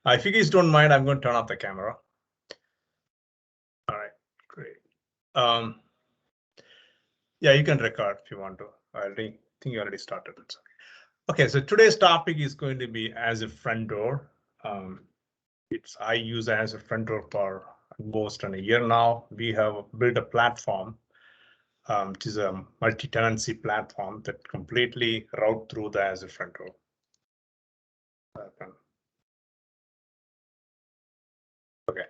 If you guys don't mind, I'm going to turn off the camera. All right, great. Yeah, you can record if you want to. I think you already started. Okay, so today's topic is going to be Azure Front Door. I use Azure Front Door for almost a year now. We have built a platform, which is a multi-tenancy platform that completely route through the Azure Front Door. Okay.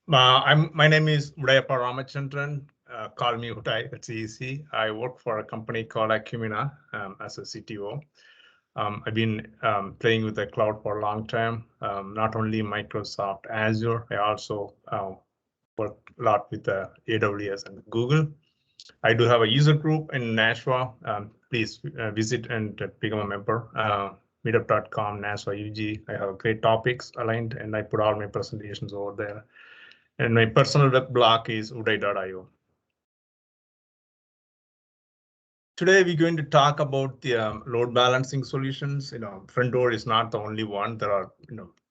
My name is Udai Ramachandran. Call me Udai, that's easy. I work for a company called Acumina as a CTO. I've been playing with the cloud for a long time, not only Microsoft Azure, I also work a lot with AWS and Google. I do have a user group in Nashua. Please visit and become a member. Meetup.com, Nashua UG. I have great topics aligned and I put all my presentations over there. And my personal web blog is udai.io. Today we're going to talk about the load balancing solutions. Front Door is not the only one. There are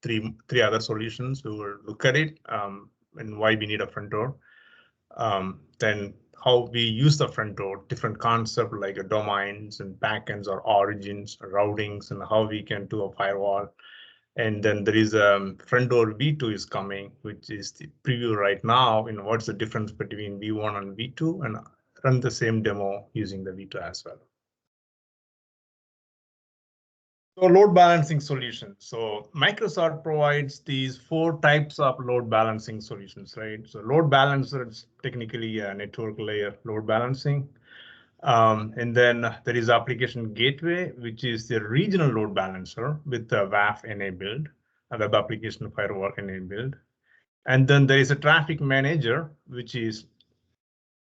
three other solutions. We will look at it and why we need a front door. Then how we use the front door, different concepts like domains and backends or origins, or routings, and how we can do a firewall. And then there is a front door V2 is coming, which is the preview right now. What's the difference between V1 and V2, and run the same demo using the V2 as well. So load balancing solutions. So Microsoft provides these 4 types of load balancing solutions, right? So load balancer is technically a network layer load balancing. And then there is application gateway, which is the regional load balancer with the WAF enabled, a web application firewall enabled. And then there is a traffic manager, which is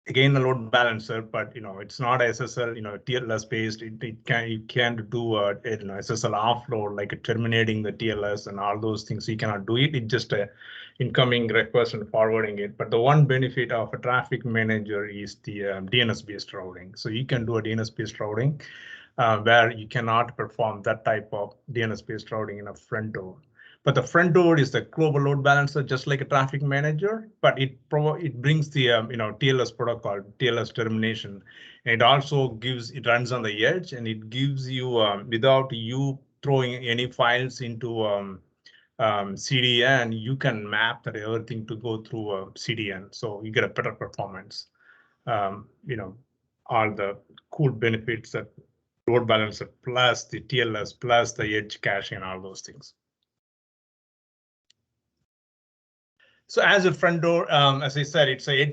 again a load balancer, but it's not SSL, TLS based. You can't do a SSL offload like terminating the TLS and all those things. You cannot do it. It's just a incoming request and forwarding it. But the one benefit of a traffic manager is the DNS based routing. So you can do a DNS based routing where you cannot perform that type of DNS based routing in a front door. But the front door is the global load balancer, just like a traffic manager, but it brings the TLS protocol, TLS termination. And it also it runs on the edge, and it gives you without you throwing any files into CDN, you can map that everything to go through CDN, so you get a better performance. All the cool benefits that load balancer plus the TLS plus the edge caching and all those things. So Azure Front Door, as I said, it's a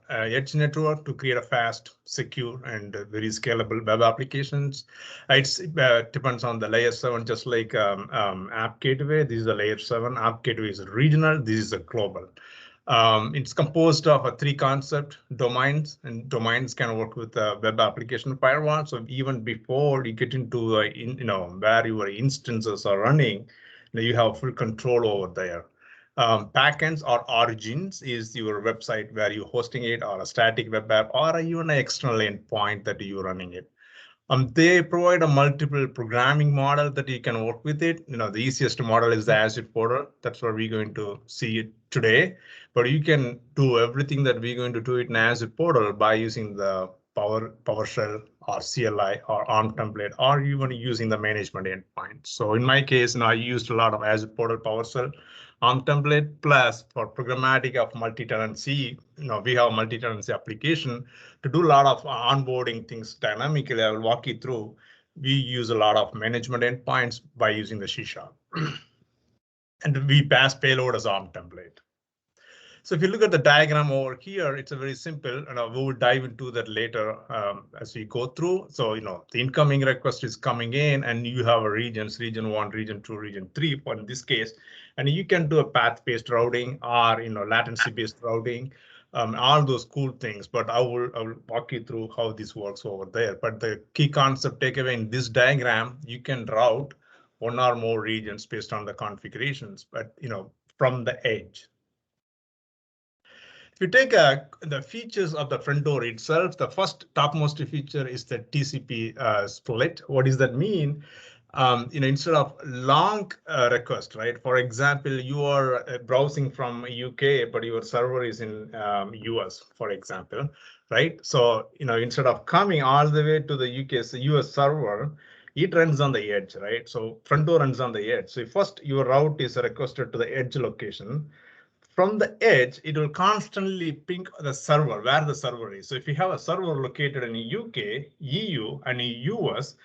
edge network to create a fast, secure, and very scalable web applications. It depends on the layer 7, just like App Gateway. This is a layer 7. App Gateway is regional. This is a global. It's composed of 3 concepts: domains, and domains can work with the web application firewall. So even before you get into where your instances are running, you have full control over there. Backends or origins is your website where you're hosting it, or a static web app, or even an external endpoint that you're running it. They provide a multiple programming model that you can work with it. The easiest model is the Azure portal. That's what we're going to see it today. But you can do everything that we're going to do it in Azure portal by using the PowerShell or CLI or ARM template, or even using the management endpoint. So in my case, I used a lot of Azure portal PowerShell ARM template, plus for programmatic of multi-tenancy, we have multi-tenancy application to do a lot of onboarding things dynamically. I will walk you through. We use a lot of management endpoints by using the C#. And we pass payload as ARM template. So if you look at the diagram over here, it's a very simple, and we will dive into that later as we go through. So, the incoming request is coming in, and you have a regions, region 1, region 2, region 3, for in this case, and you can do a path-based routing or, latency-based routing, all those cool things. But I will walk you through how this works over there. But the key concept takeaway in this diagram, you can route 1 or more regions based on the configurations, but, from the edge. If you take the features of the front door itself, the first topmost feature is the TCP split. What does that mean? instead of long request, right? For example, you are browsing from UK, but your server is in US, for example, right? So, instead of coming all the way to the US server, it runs on the edge, right? So front door runs on the edge. So first your route is requested to the edge location. From the edge, it will constantly ping the server, where the server is. So if you have a server located in UK, EU, and US,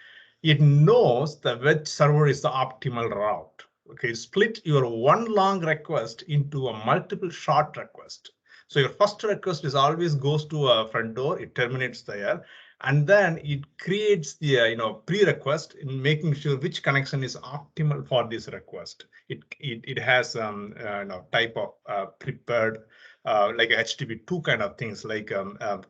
it knows which server is the optimal route. Okay, split your one long request into a multiple short request. So your first request is always goes to a front door, it terminates there, and then it creates the pre-request in making sure which connection is optimal for this request. It has type of prepared like HTTP2 kind of things like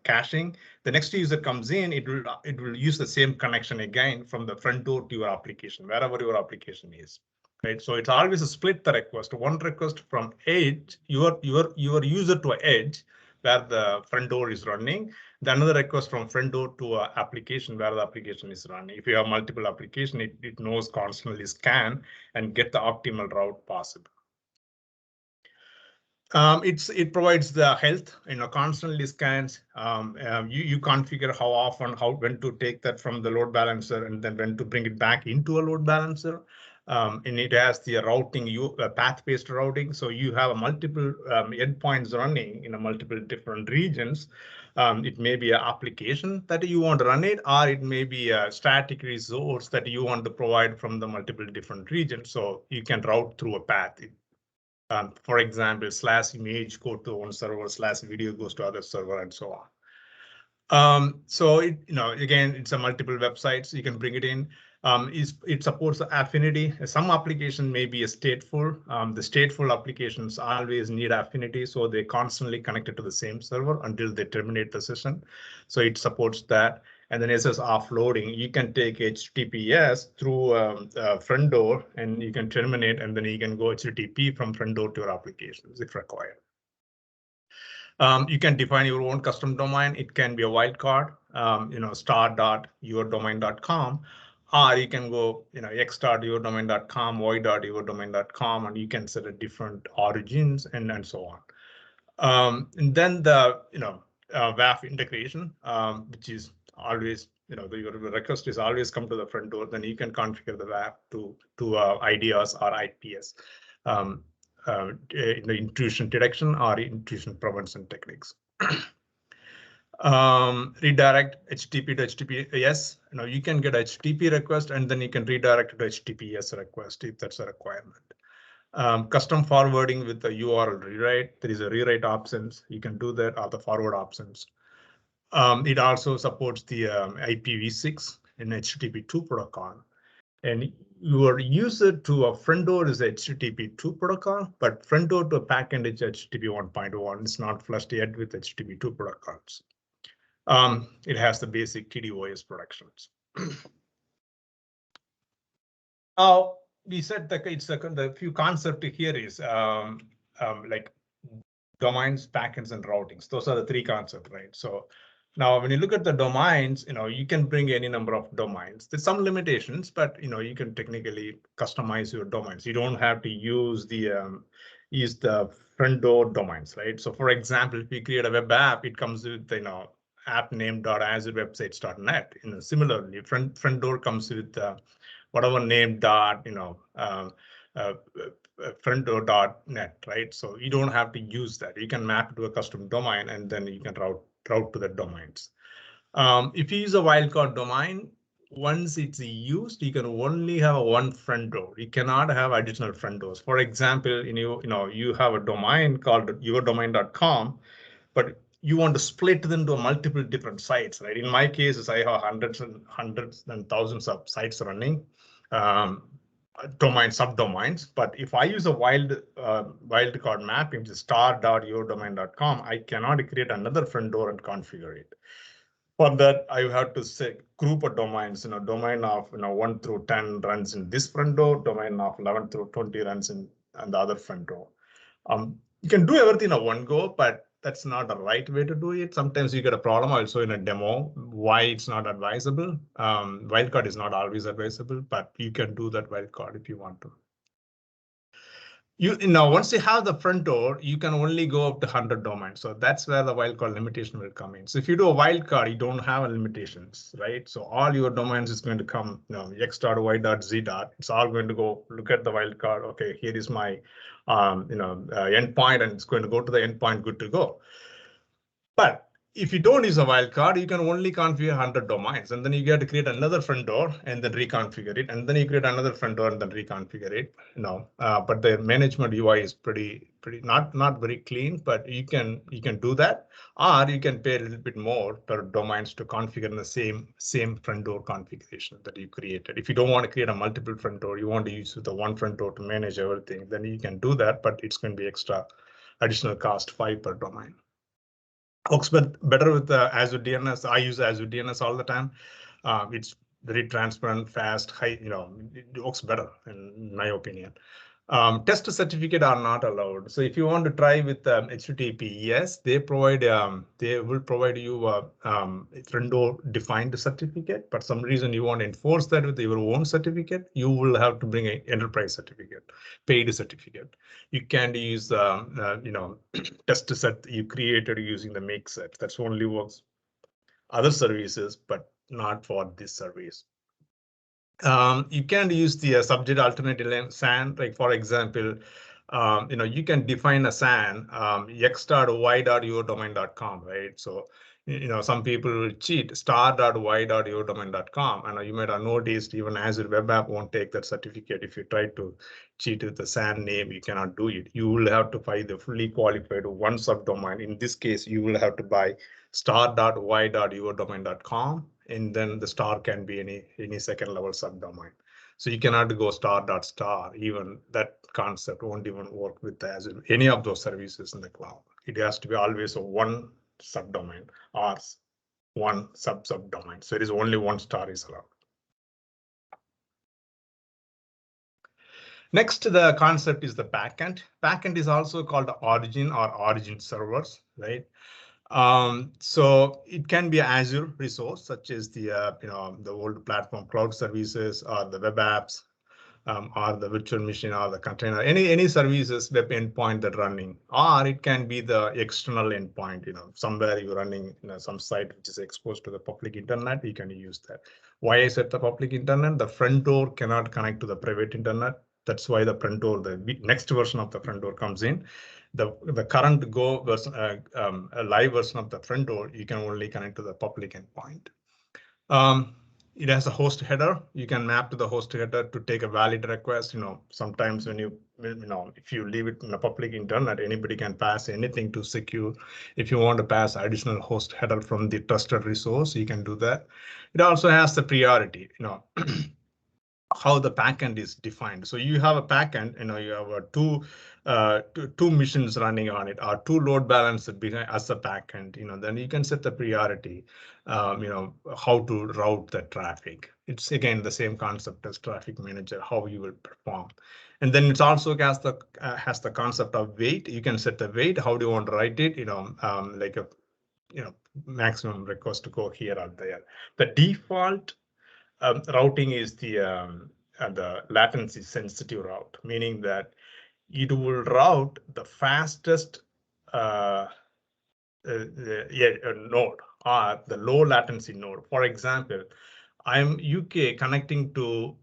caching. The next user comes in, it will use the same connection again from the front door to your application, wherever your application is. Right, so it's always a split the request. One request from edge, your user to edge, where the front door is running. Then another request from front door to application where the application is running. If you have multiple application, it knows constantly scan and get the optimal route possible. It provides the health, constantly scans. You configure how often, when to take that from the load balancer and then when to bring it back into a load balancer. And it has the routing, path-based routing. So you have a multiple endpoints running in a multiple different regions. It may be an application that you want to run it, or it may be a static resource that you want to provide from the multiple different regions. So you can route through a path. For example, /image go to one server, /video goes to other server, and so on. So again, it's a multiple websites. You can bring it in. It supports affinity. Some application may be a stateful. The stateful applications always need affinity, so they constantly connected to the same server until they terminate the session. So it supports that. And then SS offloading, you can take HTTPS through front door and you can terminate, and then you can go HTTP from front door to your applications if required. You can define your own custom domain. It can be a wildcard, star.yourdomain.com, or you can go, x.yourdomain.com, y.yourdomain.com, and you can set a different origins and so on. And then the WAF integration, which is always, your request is always come to the front door. Then you can configure the WAF to IDRs or IPS. In the intrusion detection or intrusion prevention techniques. Redirect HTTP to HTTPS. You can get HTTP request and then you can redirect to HTTPS request if that's a requirement. Custom forwarding with the URL rewrite. There is a rewrite options. You can do that, or the forward options. It also supports the IPv6 in HTTP2 protocol. And your user to a front door is HTTP2 protocol, but front door to a backend is HTTP 1.1. It's not flushed yet with HTTP2 protocols. It has the basic TDOS protections. Now, we said that it's the few concept here is like domains, backends, and routings. Those are the three concepts, right? So now, when you look at the domains, you can bring any number of domains. There's some limitations, but you can technically customize your domains. You don't have to use the front door domains, right? So, for example, if you create a web app, it comes with app name.azurewebsites.net. Similarly, front door comes with whatever name frontdoor.net, right? So you don't have to use that. You can map it to a custom domain and then you can route to the domains. If you use a wildcard domain, once it's used, you can only have one front door. You cannot have additional front doors. For example, you have a domain called yourdomain.com, but you want to split them to multiple different sites, right? In my cases, I have hundreds and thousands of sites running. Domain subdomains, but if I use a wildcard mapping to star.yourdomain.com, I cannot create another front door and configure it. For that, I have to say group of domains. Domain of 1 through 10 runs in this front door. Domain of 11 through 20 runs in the other front door. You can do everything in one go, but that's not the right way to do it. Sometimes you get a problem also in a demo why it's not advisable. Wildcard is not always advisable, but you can do that wildcard if you want to. Once you have the front door, you can only go up to 100 domains. So that's where the wildcard limitation will come in. So if you do a wildcard, you don't have limitations, right? So all your domains is going to come, x dot, y dot, z dot. It's all going to go look at the wildcard. Okay, here is my, endpoint, and it's going to go to the endpoint. Good to go. But if you don't use a wildcard, you can only configure 100 domains, and then you get to create another front door and then reconfigure it, and then you create another front door and then reconfigure it. But the management UI is pretty not very clean, but you can do that, or you can pay a little bit more per domains to configure in the same front door configuration that you created. If you don't want to create a multiple front door, you want to use the one front door to manage everything, then you can do that, but it's going to be extra additional cost 5 per domain. Works better with Azure DNS. I use Azure DNS all the time. It's very transparent, fast, high. It works better in my opinion. Test certificate are not allowed. So if you want to try with HTTP, yes, they will provide you a front door defined certificate. But some reason you want to enforce that with your own certificate, you will have to bring an enterprise certificate, paid certificate. You can't use test set you created using the make set. That's only works other services, but not for this service. You can use the subject alternative SAN, like for example, you can define a SAN x.y.yourdomain.com, right? So, some people will cheat star.y.yourdomain.com, and you might have noticed even Azure Web App won't take that certificate. If you try to cheat with the SAN name, you cannot do it. You will have to buy the fully qualified one subdomain. In this case, you will have to buy star.y.yourdomain.com, and then the star can be any second level subdomain. So you cannot go star.star. Even that concept won't even work with Azure, any of those services in the cloud. It has to be always a one subdomain or one subdomain. So it is only one star is allowed. Next, the concept is the backend. Backend is also called origin or origin servers, right? So it can be an Azure resource, such as the the old platform cloud services or the web apps, or the virtual machine or the container, any services web endpoint that running, or it can be the external endpoint, somewhere you're running some site which is exposed to the public internet, you can use that. Why I said the public internet? The front door cannot connect to the private internet. That's why the front door, the next version of the front door comes in. The current Go version, a live version of the front door, you can only connect to the public endpoint. It has a host header. You can map to the host header to take a valid request. Sometimes when if you leave it in the public internet, anybody can pass anything to secure. If you want to pass additional host header from the trusted resource, you can do that. It also has the priority, how the backend is defined. So you have a backend, you have two missions running on it, or two load balancers behind as a backend. Then you can set the priority, how to route the traffic. It's again the same concept as traffic manager, how you will perform. And then it also has the concept of wait. You can set the wait. How do you want to write it? Like a maximum request to go here or there. The default routing is the latency sensitive route, meaning that it will route the fastest node or the low latency node. For example, I'm UK connecting to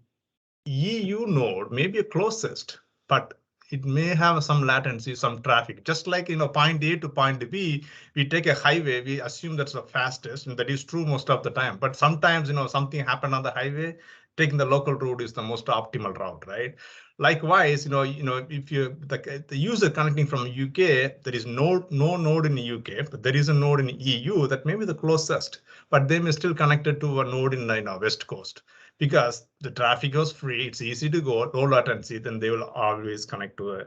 EU node, maybe closest, but it may have some latency, some traffic. Just like point A to point B, we take a highway, we assume that's the fastest, and that is true most of the time. But sometimes something happened on the highway, taking the local route is the most optimal route, right? Likewise, if the user connecting from UK, there is no node in the UK, but there is a node in EU that may be the closest, but they may still connected to a node in the West Coast. Because the traffic is free, it's easy to go, low latency, then they will always connect to a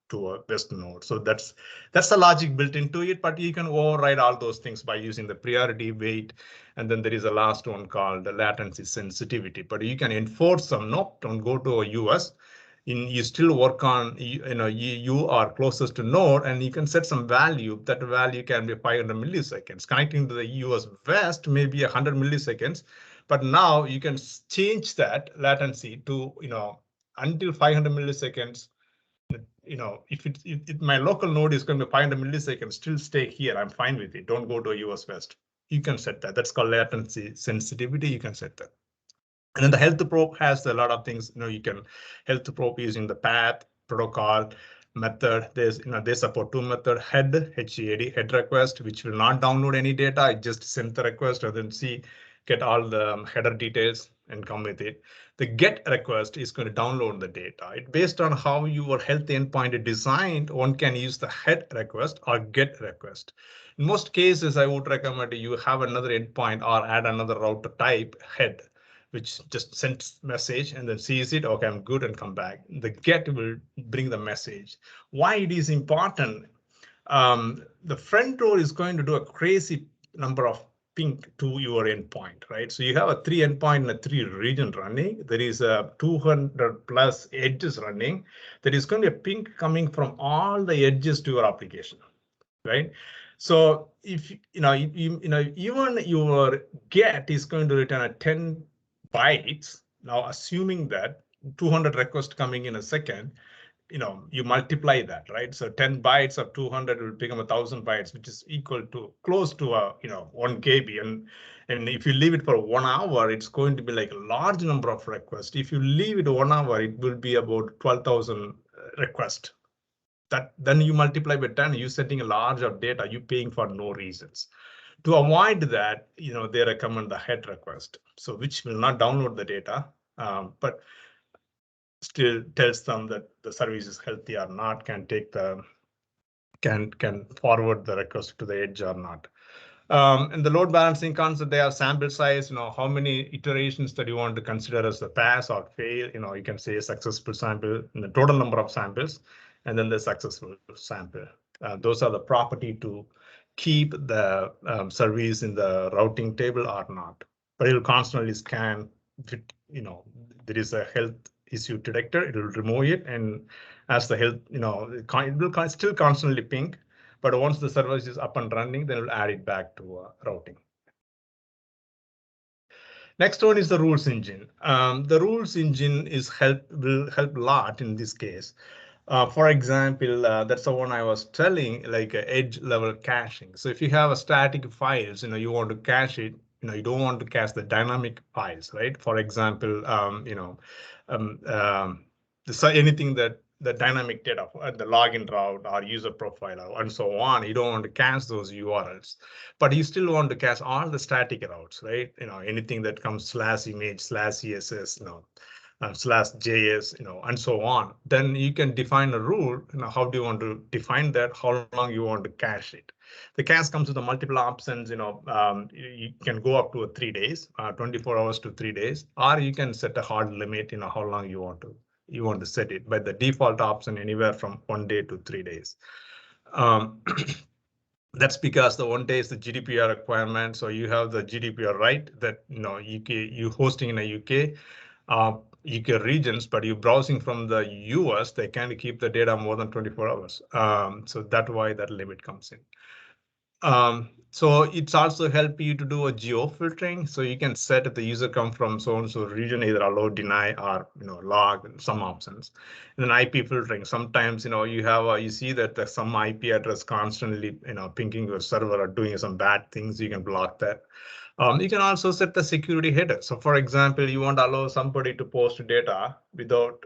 to a West node. So that's the logic built into it, but you can override all those things by using the priority, wait, and then there is a last one called the latency sensitivity. But you can enforce some, no, don't go to a US. you still work on, you are closest to node, and you can set some value. That value can be 500 milliseconds. Connecting to the US West may be 100 milliseconds, but now you can change that latency to, until 500 milliseconds. If my local node is going to be 500 milliseconds, still stay here. I'm fine with it. Don't go to US West. You can set that. That's called latency sensitivity. You can set that. And then the health probe has a lot of things. You can health probe using the path, protocol, method. They support two method: head, head request, which will not download any data. I just send the request and then get all the header details and come with it. The get request is going to download the data. Based on how your health endpoint is designed, one can use the head request or get request. In most cases, I would recommend you have another endpoint or add another router type head, which just sends message and then sees it. OK, I'm good, and come back. The get will bring the message. Why it is important? The front door is going to do a crazy number of ping to your endpoint, right? So you have a 3 endpoint and a 3 region running. There is a 200 plus edges running. There is going to be a ping coming from all the edges to your application, right? So if even your get is going to return a 10 bytes. Now, assuming that 200 requests coming in a second, you multiply that, right? So 10 bytes of 200 will become 1,000 bytes, which is equal to close to 1 KB. And if you leave it for 1 hour, it's going to be like a large number of requests. If you leave it 1 hour, it will be about 12,000 requests. Then you multiply by 10, you're setting a large of data, you're paying for no reasons. To avoid that, they recommend the head request, so which will not download the data, but still tells them that the service is healthy or not, can forward the request to the edge or not. And the load balancing concept, they have sample size, how many iterations that you want to consider as the pass or fail. You can say a successful sample in the total number of samples, and then the successful sample. Those are the property to keep the service in the routing table or not. But it will constantly scan. There is a health issue detector. It will remove it, and as the health, it will still constantly ping. But once the service is up and running, then we'll add it back to routing. Next one is the rules engine. The rules engine will help a lot in this case. For example, that's the one I was telling, like edge level caching. So if you have a static files, you want to cache it. You don't want to cache the dynamic files, right? For example, anything that the dynamic data, the login route or user profile and so on, you don't want to cache those URLs, but you still want to cache all the static routes, right? Anything that comes /image, /css, /js, and so on. Then you can define a rule. How do you want to define that? How long you want to cache it? The cache comes with the multiple options. You can go up to 3 days, 24 hours to 3 days, or you can set a hard limit. How long you want to set it. But the default option anywhere from 1 day to 3 days. That's because the 1 day is the GDPR requirement. So you have the GDPR right that you hosting in a UK regions, but you browsing from the US, they can't keep the data more than 24 hours. So that's why that limit comes in. So it's also help you to do a geo filtering. So you can set if the user come from so-and-so region, either allow, deny, or log some options. And then IP filtering. Sometimes you see that some IP address constantly pinging your server or doing some bad things. You can block that. You can also set the security header. So for example, you want to allow somebody to post data without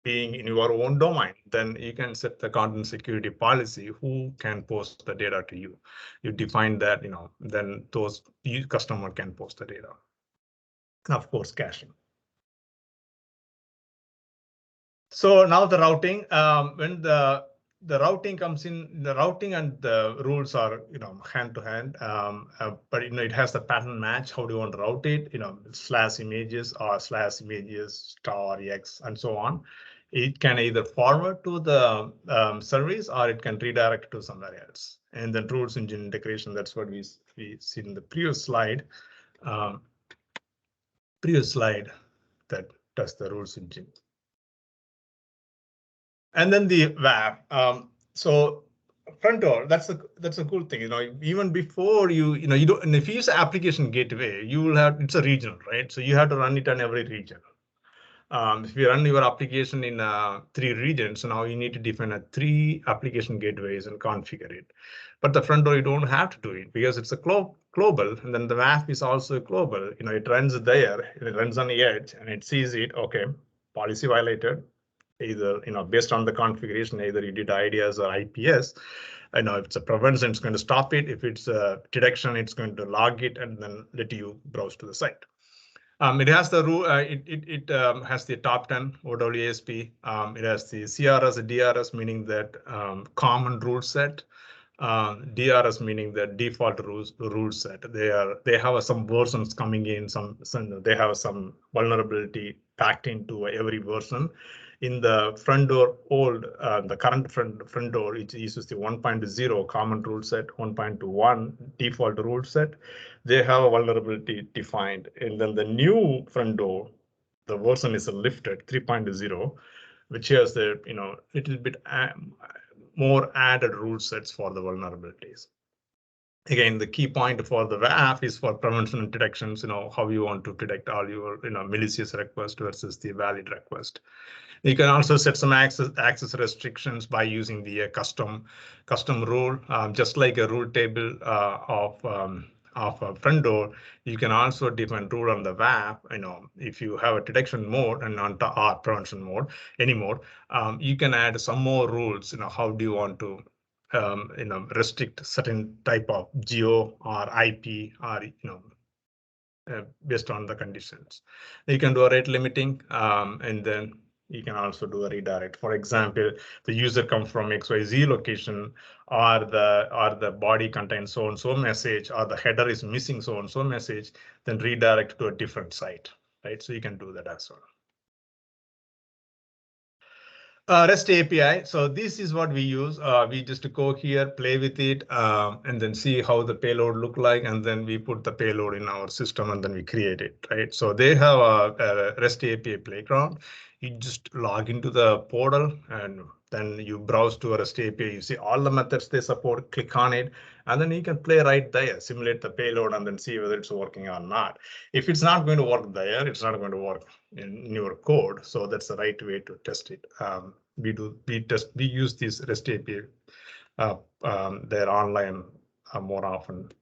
being in your own domain, then you can set the content security policy, who can post the data to you. You define that, then those customer can post the data. And of course, caching. So now the routing, when the routing comes in, the routing and the rules are hand to hand, but it has the pattern match. How do you want to route it? /images or /images *x and so on. It can either forward to the service or it can redirect to somewhere else. And then rules engine integration, that's what we see in the previous slide. That does the rules engine. And then the WAF. So front door, that's a cool thing. Even before you don't. And if you use application gateway, you will have it's a regional, right? So you have to run it on every region. If you run your application in 3 regions, now you need to define 3 application gateways and configure it. But the front door, you don't have to do it because it's a global, and then the WAF is also global. It runs there, it runs on the edge, and it sees it. Okay, policy violated. Either based on the configuration, either you did IDS or IPS. If it's a prevention, it's going to stop it. If it's a detection, it's going to log it and then let you browse to the site. It has the rule. It has the top 10 OWASP. It has the CRS, DRS, meaning that common rule set. DRS meaning the default rule set. They have some versions coming in. They have some vulnerability packed into every version. In the front door the current front door, it uses the 1.0 common rule set, 1.1 default rule set. They have a vulnerability defined, and then the new front door, the version is lifted 3.0, which has the little bit more added rule sets for the vulnerabilities. Again, the key point for the WAF is for prevention and detections. How you want to detect all your malicious request versus the valid request. You can also set some access restrictions by using the custom rule, just like a rule table of a front door. You can also define rule on the WAF. If you have a detection mode and not or prevention mode anymore, you can add some more rules. How do you want to restrict certain type of geo or IP or based on the conditions. You can do a rate limiting, and then you can also do a redirect. For example, the user comes from XYZ location, or the body contains so and so message, or the header is missing so and so message, then redirect to a different site, right? So you can do that as well. REST API. So this is what we use. We just go here, play with it, and then see how the payload look like, and then we put the payload in our system, and then we create it, right? So they have a REST API playground. You just log into the portal, and then you browse to a REST API. You see all the methods they support, click on it, and then you can play right there, simulate the payload, and then see whether it's working or not. If it's not going to work there, it's not going to work in your code. So that's the right way to test it. We use this REST API they're online more often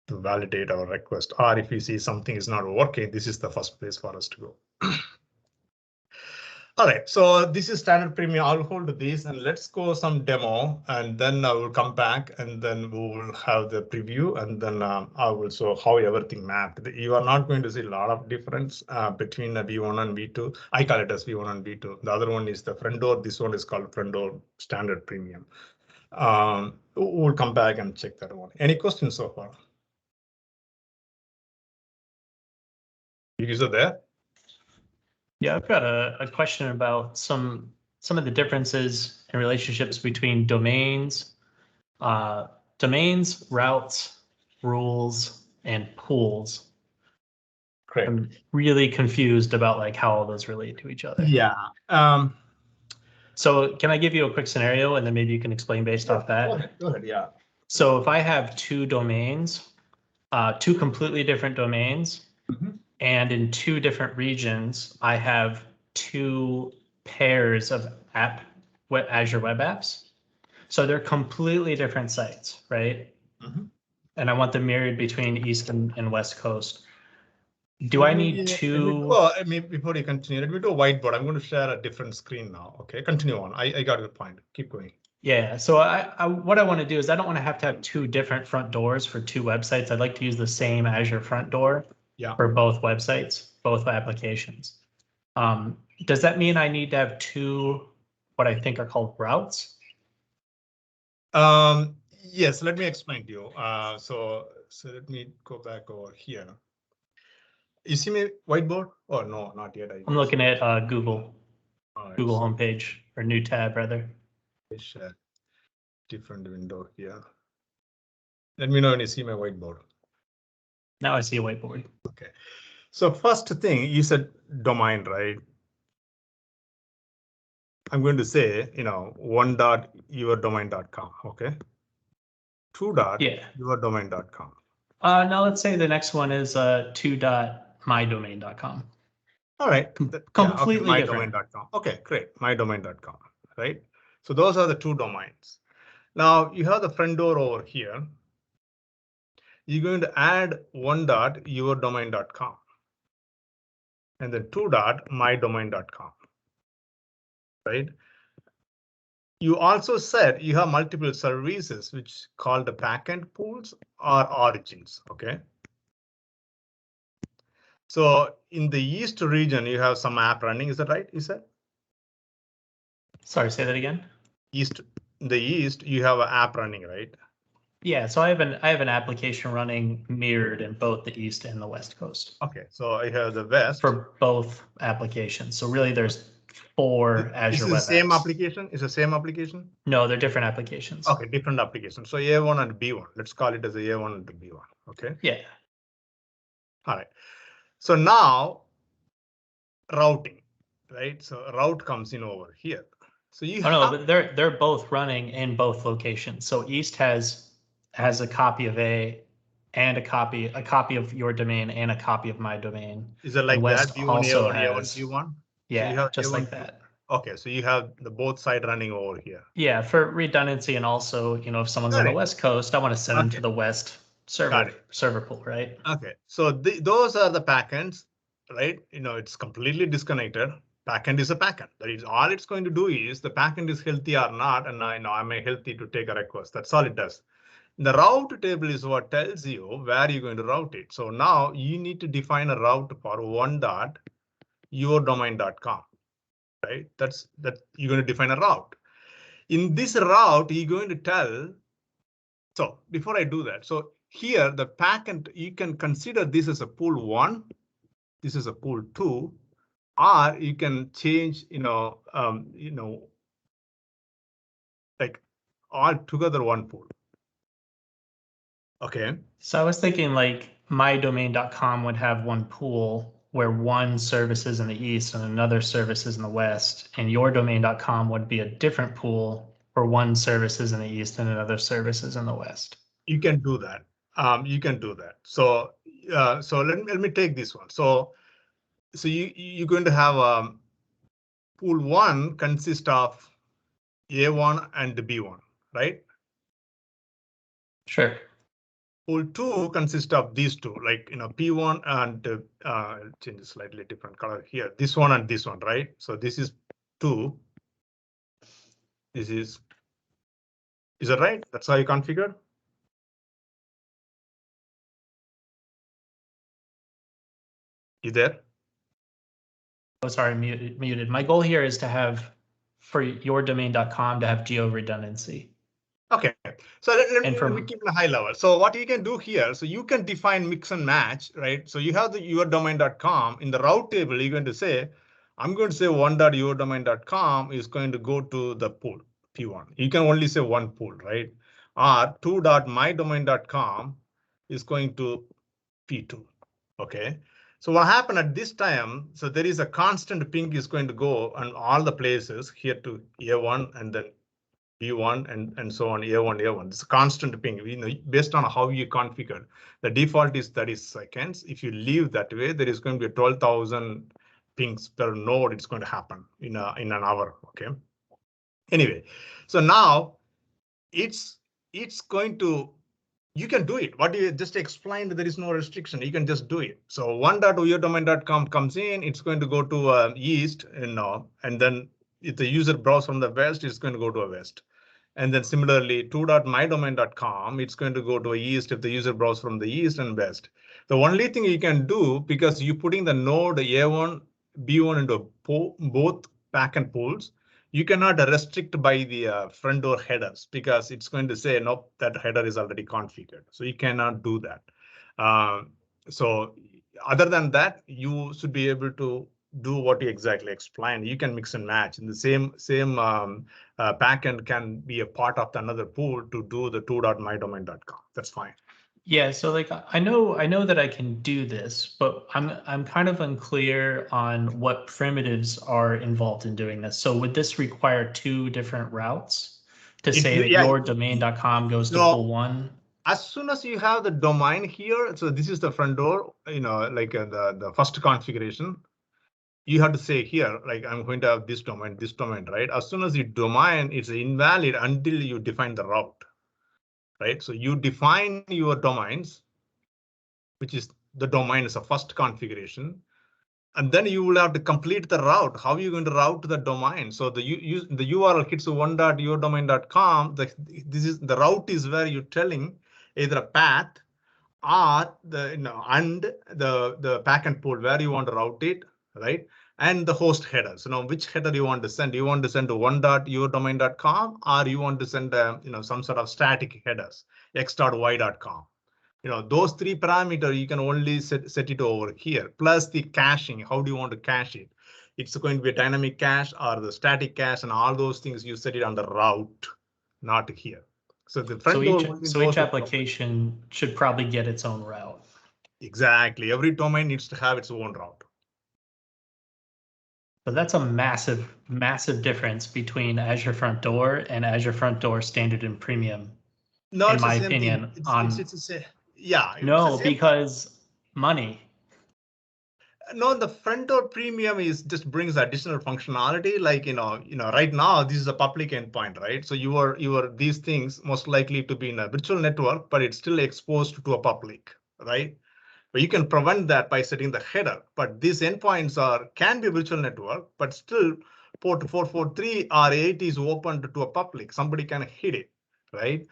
to validate our request, or if we see something is not working, this is the first place for us to go. All right, so this is standard premium. I'll hold this and let's go some demo, and then I will come back and then we will have the preview, and then I will show how everything mapped. You are not going to see a lot of difference between the V1 and V2. I call it as V1 and V2. The other one is the front door. This one is called front door standard premium. We'll come back and check that one. Any questions so far? You guys are there? Yeah, I've got a question about some of the differences and relationships between domains, routes, rules, and pools. Great. I'm really confused about like how all those relate to each other. Yeah. So can I give you a quick scenario and then maybe you can explain based off that? Go ahead. Yeah. So if I have 2 domains, 2 completely different domains, and in 2 different regions, I have 2 pairs of Azure Web Apps. So they're completely different sites, right? And I want them mirrored between East and West Coast. Do I need 2? Well, before you continue, let me do a whiteboard. I'm going to share a different screen now. Okay, continue on. I got your point. Keep going. Yeah, so what I want to do is I don't want to have 2 different front doors for 2 websites. I'd like to use the same Azure front door for both websites, both applications. Does that mean I need to have 2 what I think are called routes? Yes, let me explain to you. So let me go back over here. You see my whiteboard? Oh, no, not yet. I'm looking at Google homepage, or new tab rather. Share different window here. Let me know when you see my whiteboard. Now I see a whiteboard. Okay. So first thing, you said domain, right? I'm going to say, 1.yourdomain.com. Okay. 2.yourdomain.com. Now let's say the next one is 2.mydomain.com. All right. Completely different. mydomain.com. Okay, great. mydomain.com. Right. So those are the two domains. Now you have the front door over here. You're going to add 1.yourdomain.com and then 2.mydomain.com. Right. You also said you have multiple services which called the backend pools or origins. OK. So in the East region, you have some app running. Is that right? You said? Sorry, say that again. In the East, you have an app running, right? Yeah, so I have an application running mirrored in both the East and the West Coast. OK, so I have the West. For both applications. So really there's 4 Azure Web Apps. Is the same application? Is the same application? No, they're different applications. OK, different applications. So A1 and B1. Let's call it as a A1 and B1. OK. Yeah. All right. So now routing, right? So route comes in over here. So you but they're both running in both locations. So East has a copy of A and a copy of your domain and a copy of my domain. Is it like West that? B1, also A1, has A1, B1? Yeah, So just A1, like that. OK, so you have the both side running over here. Yeah, for redundancy and also, if someone's on the West Coast, I want to send them to the West server pool, right? OK, so those are the backends, right? It's completely disconnected. Backend is a backend. That is all it's going to do is the backend is healthy or not, and I'm healthy to take a request. That's all it does. The route table is what tells you where you're going to route it. So now you need to define a route for 1.yourdomain.com, right? That you're going to define a route. In this route, you're going to tell. So before I do that, so here the backend, you can consider this as a pool 1. This is a pool 2. Or you can change, like all together one pool. OK. So I was thinking like mydomain.com would have one pool where one service is in the East and another service is in the West, and yourdomain.com would be a different pool where one service is in the East and another service is in the West. You can do that. You can do that. So let me take this one. So you're going to have pool 1 consist of A1 and B1, right? Sure. Pool 2 consists of these two, like P1 and change a slightly different color here. This one and this one, right? So this is 2. This is that right? That's how you configure. You there? Oh, sorry, muted. My goal here is to have for yourdomain.com to have geo redundancy. OK, so let me keep it a high level. So what you can do here, so you can define mix and match, right? So you have the yourdomain.com in the route table. You're going to say, I'm going to say 1.yourdomain.com is going to go to the pool P1. You can only say one pool, right? Or 2.mydomain.com is going to P2. OK. So what happened at this time? So there is a constant ping is going to go on all the places here to A1 and then B1 and so on, A1. It's a constant ping. Based on how you configure. The default is 30 seconds. If you leave that way, there is going to be 12,000 pings per node. It's going to happen in an hour. OK. Anyway, so now it's going to. You can do it. What you just explained, there is no restriction. You can just do it. So 1.yourdomain.com comes in. It's going to go to East, and then if the user browse from the West, it's going to go to a West. And then similarly, 2.mydomain.com, it's going to go to East if the user browse from the East and West. The only thing you can do, because you're putting the node A1, B1 into both backend pools, you cannot restrict by the front door headers because it's going to say, nope, that header is already configured. So you cannot do that. So other than that, you should be able to do what you exactly explained. You can mix and match, and the same backend can be a part of another pool to do the 2.mydomain.com. That's fine. Yeah, so like I know that I can do this, but I'm kind of unclear on what primitives are involved in doing this. So would this require two different routes to say that Yeah. your domain.com goes to No. pool one? As soon as you have the domain here, so this is the front door, like the first configuration, you have to say here, like I'm going to have this domain, right? As soon as you domain, it's invalid until you define the route, right? So you define your domains, which is the domain is a first configuration. And then you will have to complete the route. How are you going to route to the domain? So the URL hits 1.yourdomain.com. The route is where you're telling either a path or and the backend pool where you want to route it, right? And the host header. So now which header you want to send? You want to send to 1.yourdomain.com, or you want to send some sort of static headers, x.y.com. Those three parameters you can only set it over here. Plus the caching. How do you want to cache it? It's going to be a dynamic cache or the static cache, and all those things you set it on the route, not here. So the front door. So each application should probably get its own route. Exactly. Every domain needs to have its own route. But that's a massive, massive difference between Azure Front Door and Azure Front Door Standard and Premium. No, in it's my the same opinion, thing. on Yeah. no, because money. No, the front door premium is just brings additional functionality. Like right now this is a public endpoint, right? So you are these things most likely to be in a virtual network, but it's still exposed to a public, right? But you can prevent that by setting the header. But these endpoints can be virtual network, but still port 443 or 8 is open to a public. Somebody can hit it, right?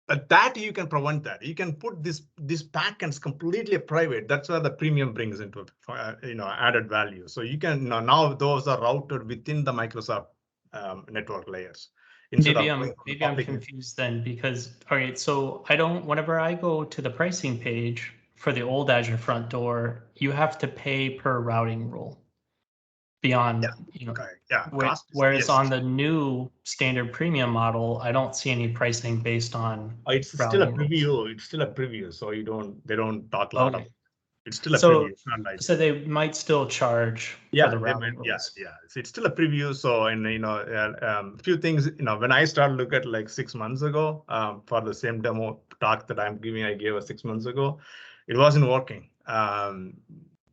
But that you can prevent that. You can put this backends completely private. That's where the premium brings into added value. So you can now those are routed within the Microsoft network layers. Maybe I'm confused then, because all right, so whenever I go to the pricing page for the old Azure Front Door, you have to pay per routing rule. Beyond, whereas yes. on the new standard premium model, I don't see any pricing based on. It's still a preview. It's still a preview, so they don't talk a lot about. It's still a preview. It's not like so they might still charge for the routing rules. Yeah. It's still a preview. So and few things. When I started look at like 6 months ago for the same demo talk that I gave 6 months ago, it wasn't working.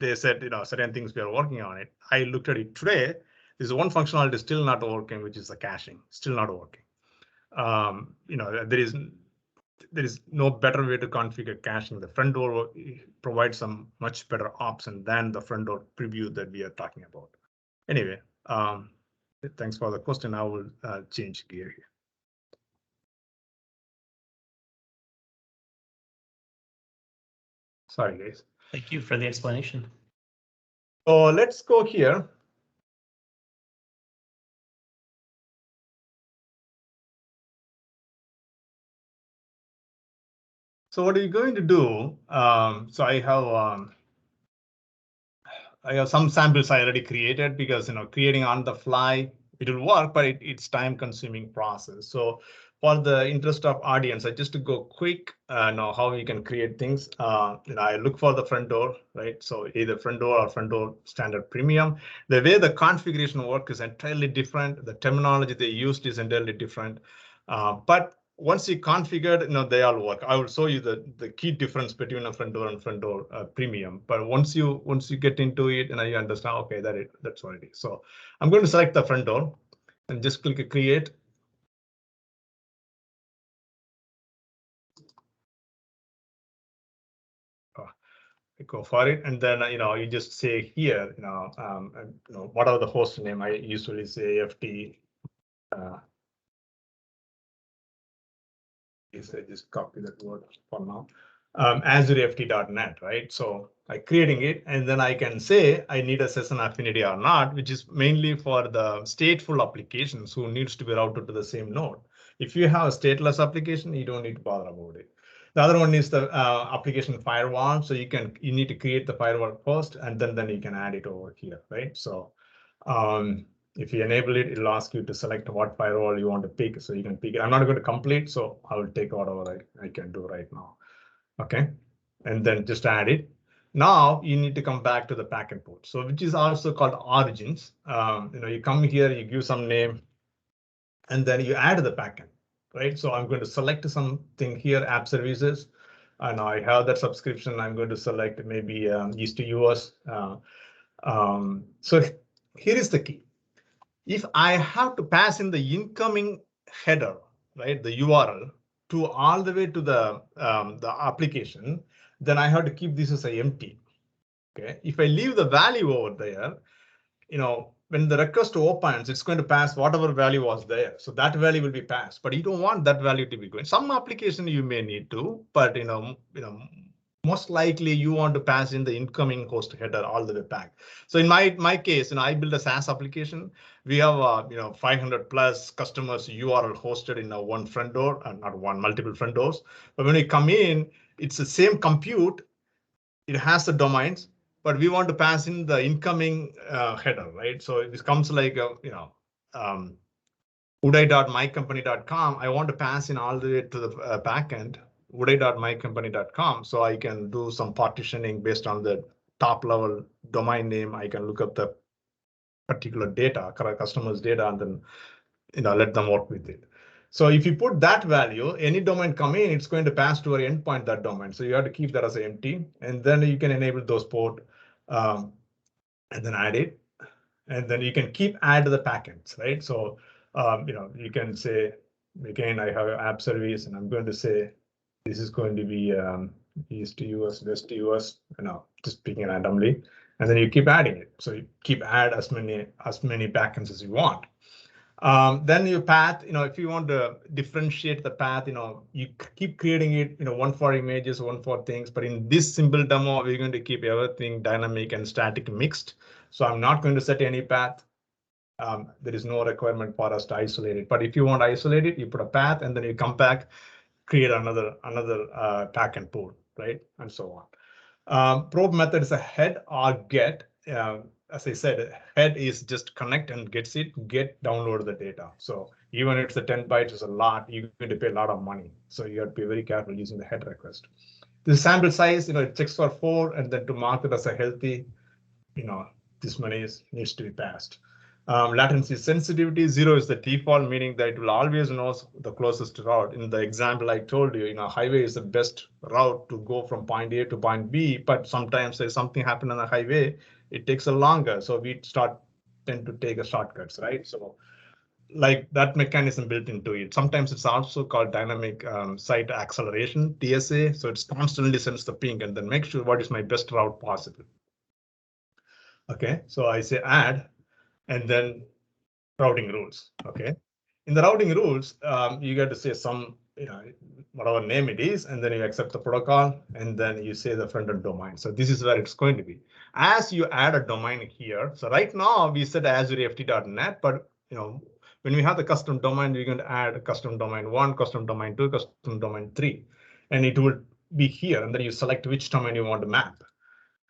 They said certain things we are working on it. I looked at it today. There's one functionality still not working, which is the caching. Still not working. There is no better way to configure caching. The front door provides some much better option than the front door preview that we are talking about. Anyway, thanks for the question. I will change gear here. Sorry, guys. Thank you for the explanation. So let's go here. So what are you going to do? So I have some samples I already created, because creating on the fly, it will work, but it's time consuming process. So for the interest of audience, I just to go quick know how you can create things. I look for the front door, right? So either front door or front door standard premium. The way the configuration work is entirely different. The terminology they used is entirely different. But once you configured, they all work. I will show you the key difference between a front door and front door premium. But once you get into it, and you understand, okay, that's what it is. So I'm going to select the front door and just click create. Go for it, and then you just say here, what are the host name? I usually say AFT. I just copy that word for now. AzureFT.net, right? So I'm creating it, and then I can say I need a session affinity or not, which is mainly for the stateful applications who needs to be routed to the same node. If you have a stateless application, you don't need to bother about it. The other one is the application firewall. So you need to create the firewall first, and then you can add it over here, right? So if you enable it, it'll ask you to select what firewall you want to pick, so you can pick it. I'm not going to complete, so I will take whatever I can do right now. Okay, and then just add it. Now you need to come back to the backend port. So which is also called origins. You come here, you give some name, and then you add the backend, right? So I'm going to select something here, app services, and I have that subscription. I'm going to select maybe East to US. So here is the key. If I have to pass in the incoming header, right, the URL to all the way to the application, then I have to keep this as a empty. Okay, if I leave the value over there, when the request opens, it's going to pass whatever value was there. So that value will be passed, but you don't want that value to be going. Some application you may need to, but most likely you want to pass in the incoming host header all the way back. So in my case, I build a SaaS application. We have 500 plus customers URL hosted in one front door, and not one, multiple front doors. But when you come in, it's the same compute. It has the domains, but we want to pass in the incoming header, right? So this comes like Udai.mycompany.com. I want to pass in all the way to the backend, Udai.mycompany.com, so I can do some partitioning based on the top level domain name. I can look up the particular data, customer's data, and then let them work with it. So if you put that value, any domain come in, it's going to pass to our endpoint that domain. So you have to keep that as empty, and then you can enable those port and then add it, and then you can keep add the packets, right? So you can say, again, I have an app service, and I'm going to say this is going to be East to US, West to US, just picking randomly, and then you keep adding it. So you keep add as many backends as you want. Then your path, if you want to differentiate the path, you keep creating it, one for images, one for things. But in this simple demo, we're going to keep everything dynamic and static mixed. So I'm not going to set any path. There is no requirement for us to isolate it. But if you want to isolate it, you put a path, and then you come back, create another pack and pull, right? And so on. Probe method is a head or get. As I said, head is just connect and get download the data. So even if it's 10 bytes is a lot, you're going to pay a lot of money. So you have to be very careful using the head request. The sample size, it checks for 4, and then to mark it as a healthy, this many needs to be passed. Latency sensitivity 0 is the default, meaning that it will always know the closest route. In the example I told you, highway is the best route to go from point A to point B, but sometimes there's something happened on the highway, it takes a longer, so we tend to take a shortcuts, right? So like that mechanism built into it. Sometimes it's also called dynamic site acceleration, DSA. So it's constantly sends the ping and then make sure what is my best route possible. Okay, so I say add, and then routing rules. Okay, in the routing rules, you got to say some, whatever name it is, and then you accept the protocol, and then you say the front end domain. So this is where it's going to be. As you add a domain here, so right now we said AzureFT.net, but when we have the custom domain, we're going to add a custom domain 1, custom domain 2, custom domain 3, and it will be here, and then you select which domain you want to map.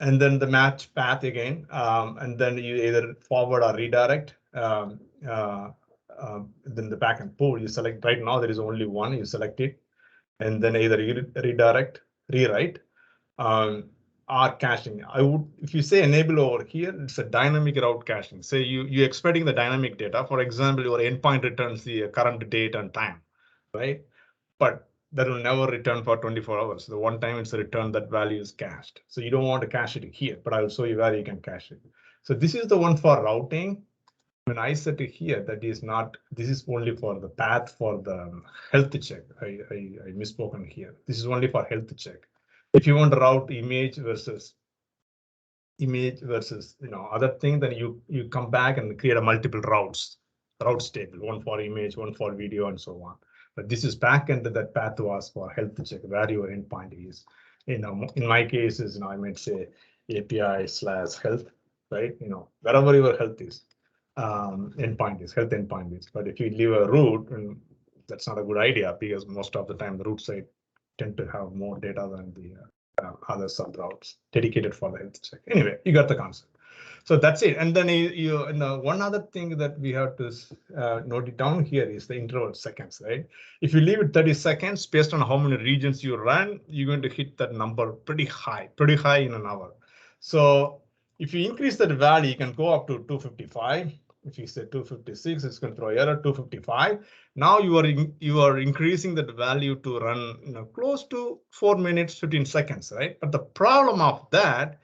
And then the match path again, and then you either forward or redirect. Then the backend pool, you select. Right now there is only one, you select it, and then either redirect, rewrite, or caching. If you say enable over here, it's a dynamic route caching. Say you're expecting the dynamic data. For example, your endpoint returns the current date and time, right? But that will never return for 24 hours. The one time it's a return, that value is cached. So you don't want to cache it here, but I'll show you where you can cache it. So this is the one for routing. When I set it here, that is not, this is only for the path for the health check. I misspoken here. This is only for health check. If you want to route image versus other thing, then you come back and create a multiple routes table, one for image, one for video, and so on. But this is backend that path was for health check, where your endpoint is. In my case is, I might say API/health, right? Wherever your health is, endpoint is, health endpoint is. But if you leave a root, and that's not a good idea, because most of the time the root side tend to have more data than the other sub routes dedicated for the health check. Anyway, you got the concept. So that's it. And then one other thing that we have to note it down here is the interval seconds, right? If you leave it 30 seconds, based on how many regions you run, you're going to hit that number pretty high in an hour. So if you increase that value, you can go up to 255. If you say 256, it's going to throw error 255. Now you are increasing that value to run close to 4 minutes 15 seconds, right? But the problem of that,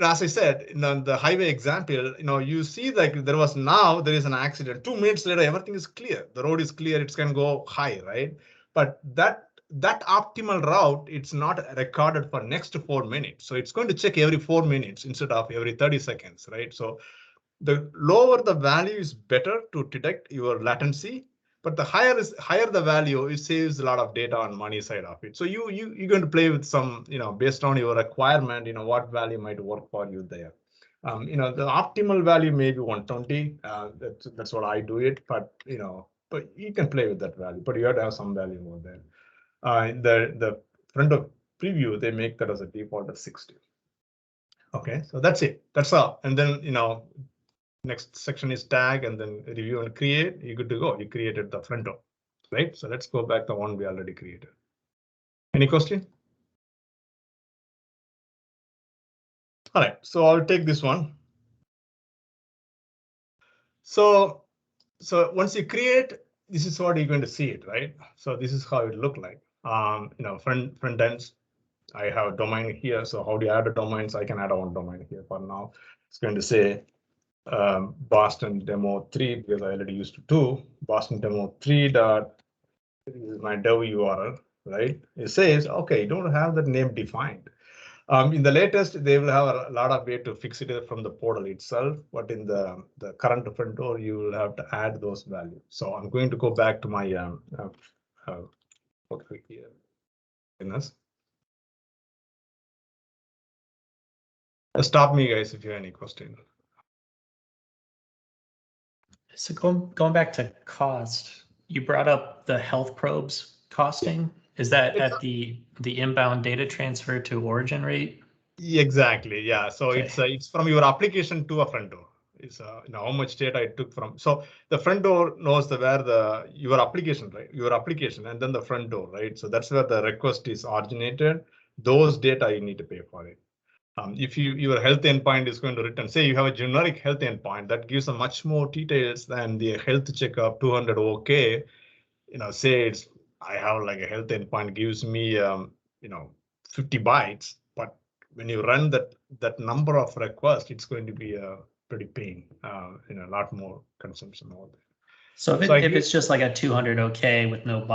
as I said, in the highway example, you see like there is an accident. 2 minutes later, everything is clear. The road is clear. It's going to go high, right? But that optimal route, it's not recorded for next 4 minutes. So it's going to check every 4 minutes instead of every 30 seconds, right? So the lower the value is better to detect your latency, but the higher the value, it saves a lot of data on money side of it. So you're going to play with some, based on your requirement, what value might work for you there. The optimal value may be 120. That's what I do it, but but you can play with that value, but you have to have some value over there. The front of preview, they make that as a default of 60. Okay, so that's it. That's all. And then next section is tag, and then review and create. You're good to go. You created the front door, right? So let's go back to the one we already created. Any question? All right, so I'll take this one. So once you create, this is what you're going to see it, right? So this is how it look like. Front ends. I have a domain here. So how do you add a domain? So I can add one domain here for now. It's going to say Boston demo 3 because I already used 2. Boston demo 3 dot, this is my dev URL, right? It says, okay, you don't have that name defined. In the latest, they will have a lot of way to fix it from the portal itself, but in the current front door, you will have to add those values. So I'm going to go back to my here. Stop me, guys, if you have any question. So going back to cost, you brought up the health probes costing. Is that at the inbound data transfer to origin rate? Exactly. Yeah. So Okay. it's from your application to a front door. It's how much data it took from. So the front door knows where your application, right? Your application, and then the front door, right? So that's where the request is originated. Those data you need to pay for it. If your health endpoint is going to return, say you have a generic health endpoint that gives a much more details than the health checkup 200 OK. Say I have like a health endpoint gives me 50 bytes, but when you run that number of requests, it's going to be a pretty pain, a lot more consumption over there. So if it's just like a 200 OK with no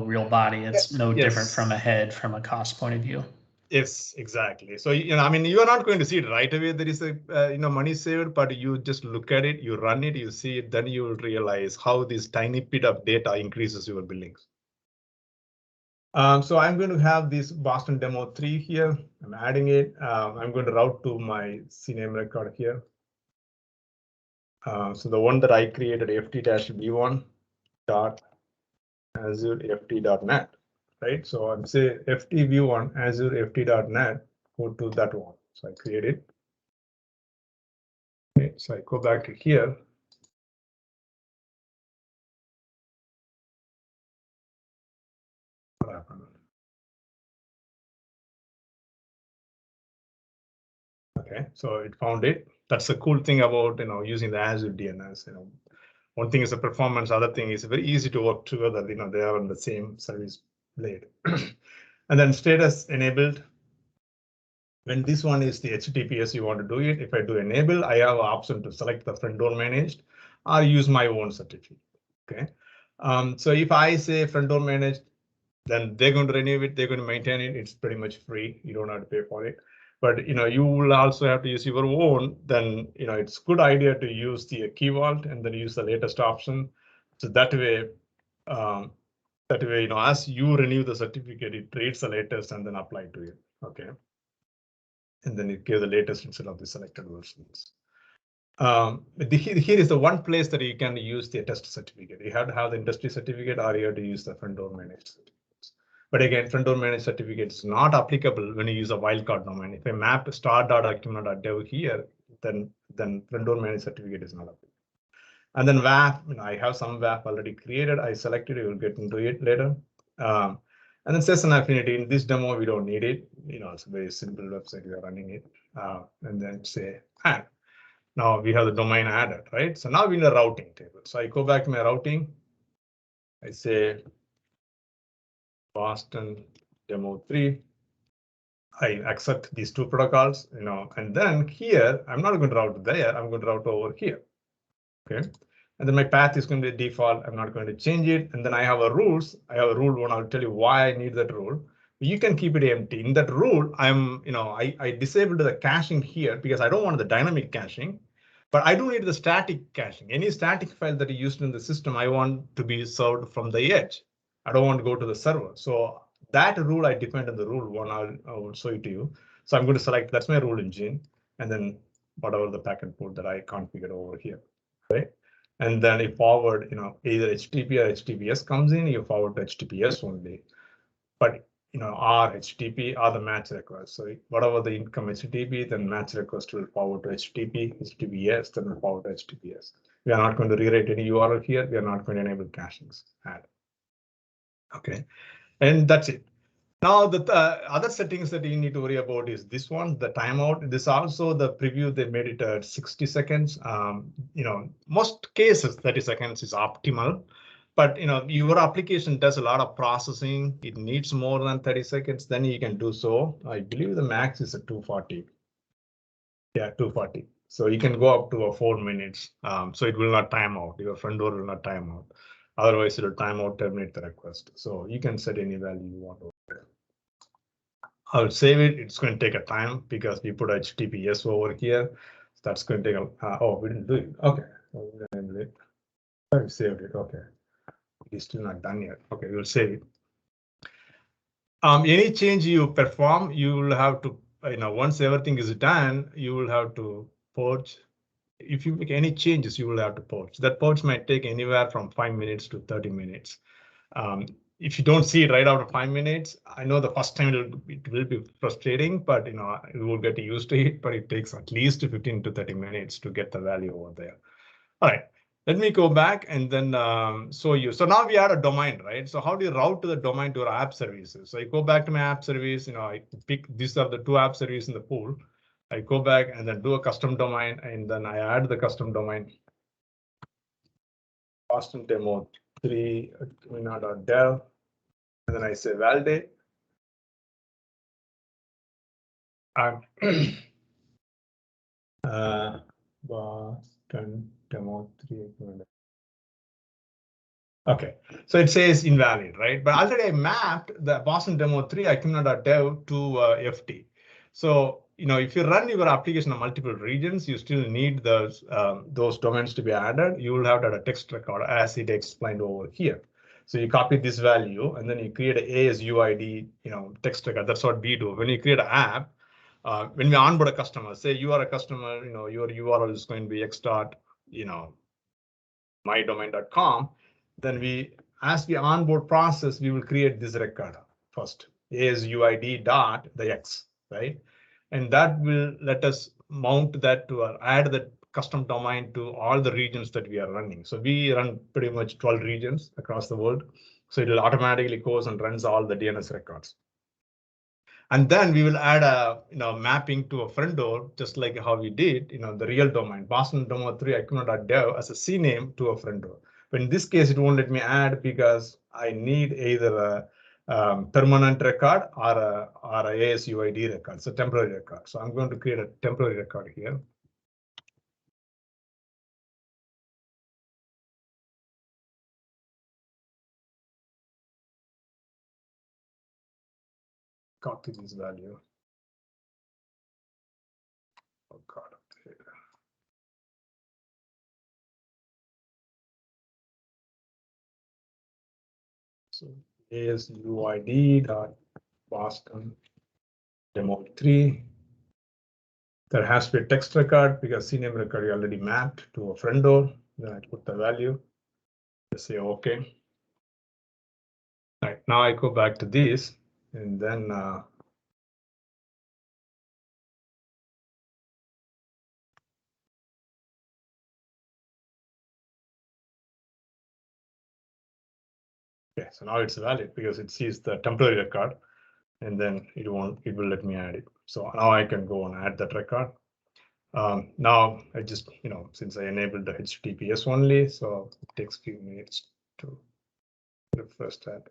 real body, it's no different from a head from a cost point of view. Yes, exactly. So, I mean, you are not going to see it right away. There is a, money saved, but you just look at it, you run it, you see it, then you will realize how this tiny bit of data increases your billings. So I'm going to have this Boston demo 3 here. I'm adding it. I'm going to route to my CNAME record here. So the one that I created, ft-v1 dot Azure ft.net. Right, so I'm say ft-v1 Azure ft.net, go to that one. So I create it. Okay, so I go back to here. What happened? Okay, so it found it. That's the cool thing about using the Azure DNS. One thing is the performance, other thing is very easy to work together. They are on the same service blade. And then status enabled. When this one is the HTTPS, you want to do it. If I do enable, I have an option to select the front door managed or use my own certificate. Okay. So if I say front door managed, then they're going to renew it. They're going to maintain it. It's pretty much free. You don't have to pay for it. But you will also have to use your own. Then it's a good idea to use the key vault and then use the latest option. So that way, as you renew the certificate, it reads the latest and then apply to it. Okay. And then it gives the latest instead of the selected versions. Here is the one place that you can use the test certificate. You have to have the industry certificate or you have to use the front door managed certificates. But again, front door managed certificate is not applicable when you use a wildcard domain. If I map star.document.dev here, then front door managed certificate is not applicable. And then WAF, I have some WAF already created. I selected it. We'll get into it later. And then session affinity. In this demo, we don't need it. It's a very simple website. We are running it. And then say add. Now we have the domain added, right? So now we're in the routing table. So I go back to my routing. I say Boston demo 3. I accept these two protocols, and then here, I'm not going to route there. I'm going to route over here. Okay. And then my path is going to be default. I'm not going to change it. And then I have a rules. I have a rule one. I'll tell you why I need that rule. You can keep it empty. In that rule, I disabled the caching here because I don't want the dynamic caching, but I do need the static caching. Any static file that is used in the system, I want to be served from the edge. I don't want to go to the server. So that rule I defined in the rule one. I'll show it to you. So I'm going to select, that's my rule engine, and then whatever the packet port that I configured over here, right? And then if forward, either HTTP or HTTPS comes in, you forward to HTTPS only. But our HTTP are the match requests. So whatever the income HTTP, then match request will forward to HTTP, HTTPS, then will forward to HTTPS. We are not going to rewrite any URL here. We are not going to enable cachings. Add. Okay, and that's it. Now the other settings that you need to worry about is this one, the timeout. This also the preview, they made it at 60 seconds. Most cases 30 seconds is optimal, but your application does a lot of processing. It needs more than 30 seconds, then you can do so. I believe the max is at 240. Yeah, 240. So you can go up to 4 minutes. So it will not time out. Your front door will not time out. Otherwise, it will time out, terminate the request. So you can set any value you want over there. I'll save it. It's going to take a time because we put HTTPS over here. So that's going to take a. Oh, we didn't do it. Okay. I saved it. Okay. It's still not done yet. Okay, we'll save it. Any change you perform, you will have to, once everything is done, you will have to purge. If you make any changes, you will have to purge. That purge might take anywhere from 5 minutes to 30 minutes. If you don't see it right after 5 minutes, I know the first time it will be frustrating, but you will get used to it. But it takes at least 15 to 30 minutes to get the value over there. All right, let me go back and then show you. So now we add a domain, right? So how do you route to the domain to our app services? So I go back to my app service. I pick these are the two app services in the pool. I go back and then do a custom domain, and then I add the custom domain. Boston demo 3 dev, and then I say validate. Boston demo 3. Okay, so it says invalid, right? But already I mapped the Boston demo 3 dev to FT. So if you run your application on multiple regions, you still need those domains to be added. You will have to add a text record as it explained over here. So you copy this value and then you create an ASUID, text record. That's what we do. When you create an app, when we onboard a customer, say you are a customer, your URL is going to be x dot, mydomain.com. Then as we onboard process, we will create this record first, ASUID dot the X, right? And that will let us mount that to add the custom domain to all the regions that we are running. So we run pretty much 12 regions across the world. So it will automatically goes and runs all the DNS records. And then we will add a mapping to a front door, just like how we did, the real domain, Boston demo 3 dev as a CNAME to a front door. But in this case, it won't let me add because I need either a permanent record or a ASUID record, so temporary record. So I'm going to create a temporary record here. Copy this value. Oh God. So ASUID dot Boston demo 3. There has to be a text record because CNAME record you already mapped to a front door. Then I put the value. Just say OK. All right, now I go back to this and then Okay, so now it's valid because it sees the temporary record, and then it will let me add it. So now I can go and add that record. Now I just, since I enabled the HTTPS only, so it takes a few minutes to refresh that.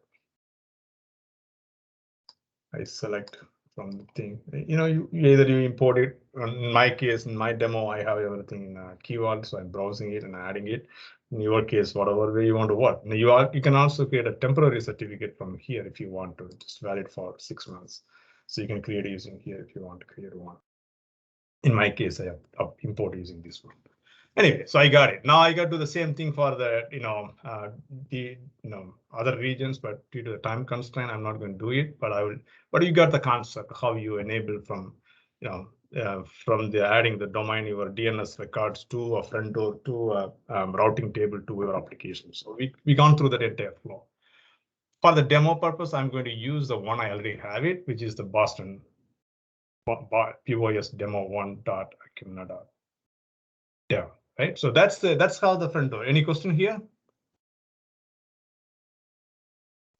I select from the thing. You either you import it. In my case, in my demo, I have everything in Key Vault, so I'm browsing it and adding it. In your case, whatever way you want to work. Now you can also create a temporary certificate from here if you want to, just valid for 6 months. So you can create using here if you want to create one. In my case, I have import using this one. Anyway, so I got it. Now I got to the same thing for the other regions, but due to the time constraint, I'm not going to do it. But I will. But you got the concept how you enable from from the adding the domain your DNS records to a front door to a routing table to your application. So we gone through that entire flow. For the demo purpose, I'm going to use the one I already have it, which is the Boston POS demo 1.acuna.dev. Right, so that's how the front door. Any question here?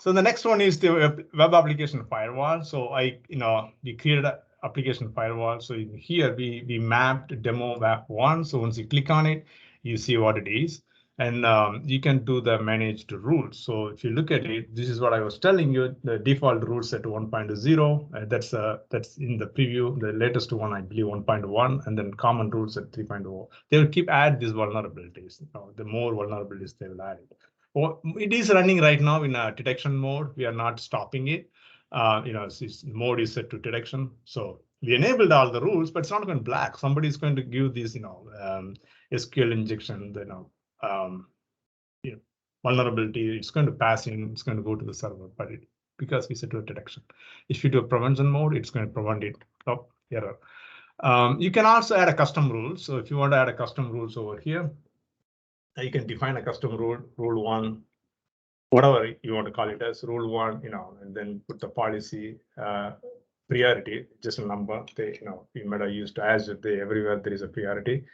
So the next one is the web application firewall. So we created an application firewall. So here we mapped demo WAF 1. So once you click on it, you see what it is, and you can do the managed rules. So if you look at it, this is what I was telling you. The default rules set to 1.0. That's in the preview. The latest one, I believe, 1.1, and then common rules at 3.0. They will keep add these vulnerabilities. The more vulnerabilities they will add it. Well, it is running right now in a detection mode. We are not stopping it. Mode is set to detection. So we enabled all the rules, but it's not going black. Somebody is going to give this, SQL injection, vulnerability. It's going to pass in. It's going to go to the server, but because we set to a detection. If you do a prevention mode, it's going to prevent it. Oh, error. You can also add a custom rule. So if you want to add a custom rules over here, you can define a custom rule 1, whatever you want to call it as rule 1, and then put the policy priority, just a number. You might have used Azure. Everywhere there is a priority,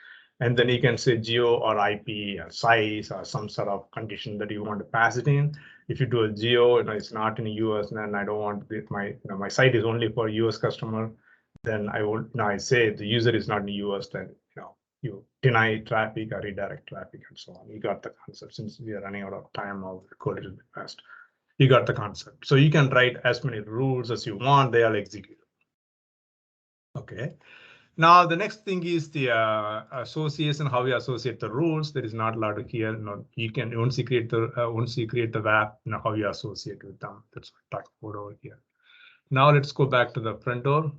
and then you can say geo or IP or size or some sort of condition that you want to pass it in. If you do a geo, it's not in the US, and I don't want my site is only for US customer, then I say the user is not in the US, then you deny traffic or redirect traffic and so on. You got the concept. Since we are running out of time, I'll code a little bit fast. You got the concept. So you can write as many rules as you want. They all execute. Okay. Now the next thing is the association. How we associate the rules. There is not a lot here. You can once you create the WAF, how you associate with them. That's what I talked about over here. Now let's go back to the front door,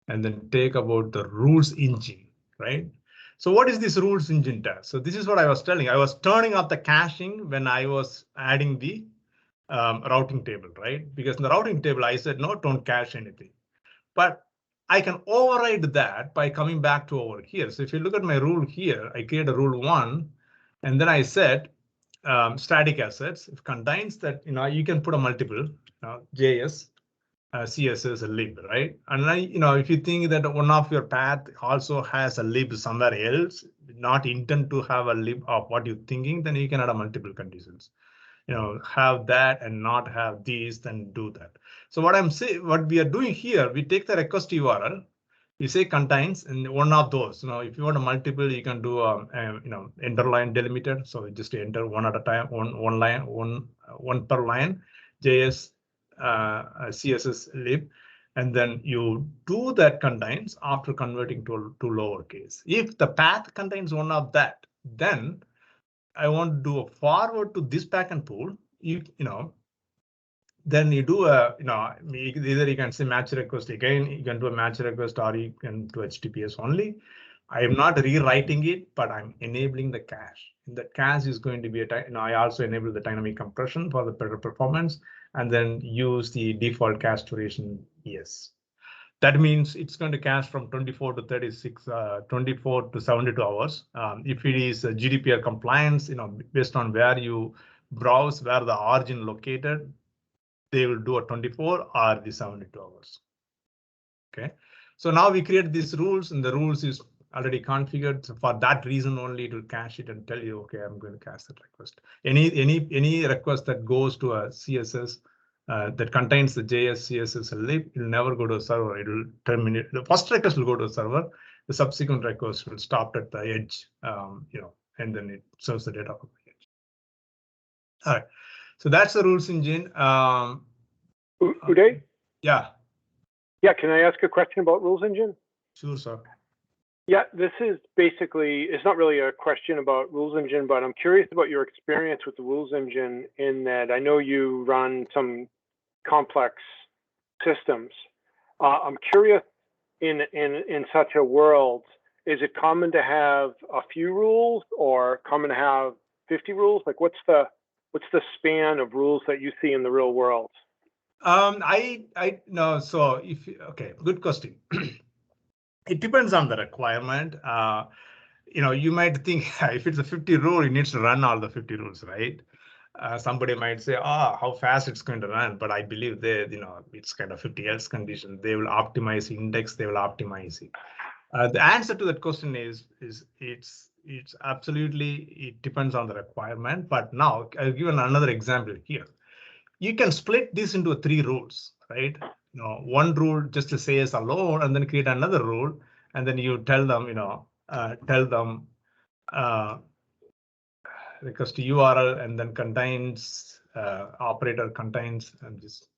and then take about the rules engine, right? So what is this rules engine does? So this is what I was telling. I was turning off the caching when I was adding the routing table, right? Because in the routing table, I said, no, don't cache anything. But I can override that by coming back to over here. So if you look at my rule here, I create a rule 1, and then I said static assets. If contains that, you can put a multiple JS. CSS a lib, right? And then, if you think that one of your path also has a lib somewhere else, not intend to have a lib of what you're thinking, then you can add a multiple conditions. Have that and not have these, then do that. So what we are doing here, we take the request URL, we say contains, and one of those. If you want a multiple, you can do enter line delimiter. So just enter one at a time, one line, one per line, JS. CSS lib, and then you do that contains after converting to lowercase. If the path contains one of that, then I want to do a forward to this backend pool. Then you do either you can say match request again. You can do a match request, or you can do HTTPS only. I am not rewriting it, but I'm enabling the cache. And the cache is going to be I also enable the dynamic compression for the better performance, and then use the default cache duration. Yes, that means it's going to cache from 24 to 36, 24 to 72 hours. If it is GDPR compliance, based on where you browse, where the origin located, they will do a 24 or the 72 hours. Okay, so now we create these rules, and the rules is already configured. So for that reason only, it will cache it and tell you, okay, I'm going to cache that request. Any request that goes to a CSS that contains the JS, CSS, and lib, it will never go to a server. It will terminate. The first request will go to a server. The subsequent request will stop at the edge, and then it serves the data from the edge. All right. So that's the rules engine. Udai? Yeah. Yeah, can I ask a question about Rules Engine? Sure, sir. Yeah, this is basically, it's not really a question about Rules Engine, but I'm curious about your experience with the Rules Engine in that I know you run some complex systems. I'm curious in such a world, is it common to have a few rules or common to have 50 rules? Like what's the span of rules that you see in the real world? No. So okay, good question. It depends on the requirement. You might think if it's a 50 rule, it needs to run all the 50 rules, right? Somebody might say, how fast it's going to run, but I believe it's kind of 50 else condition. They will optimize index, they will optimize it. The answer to that question is it's absolutely, it depends on the requirement. But now I'll give another example here. You can split this into 3 rules, right? One rule just to say as alone, and then create another rule, and then you tell them, request URL and then contains operator contains and just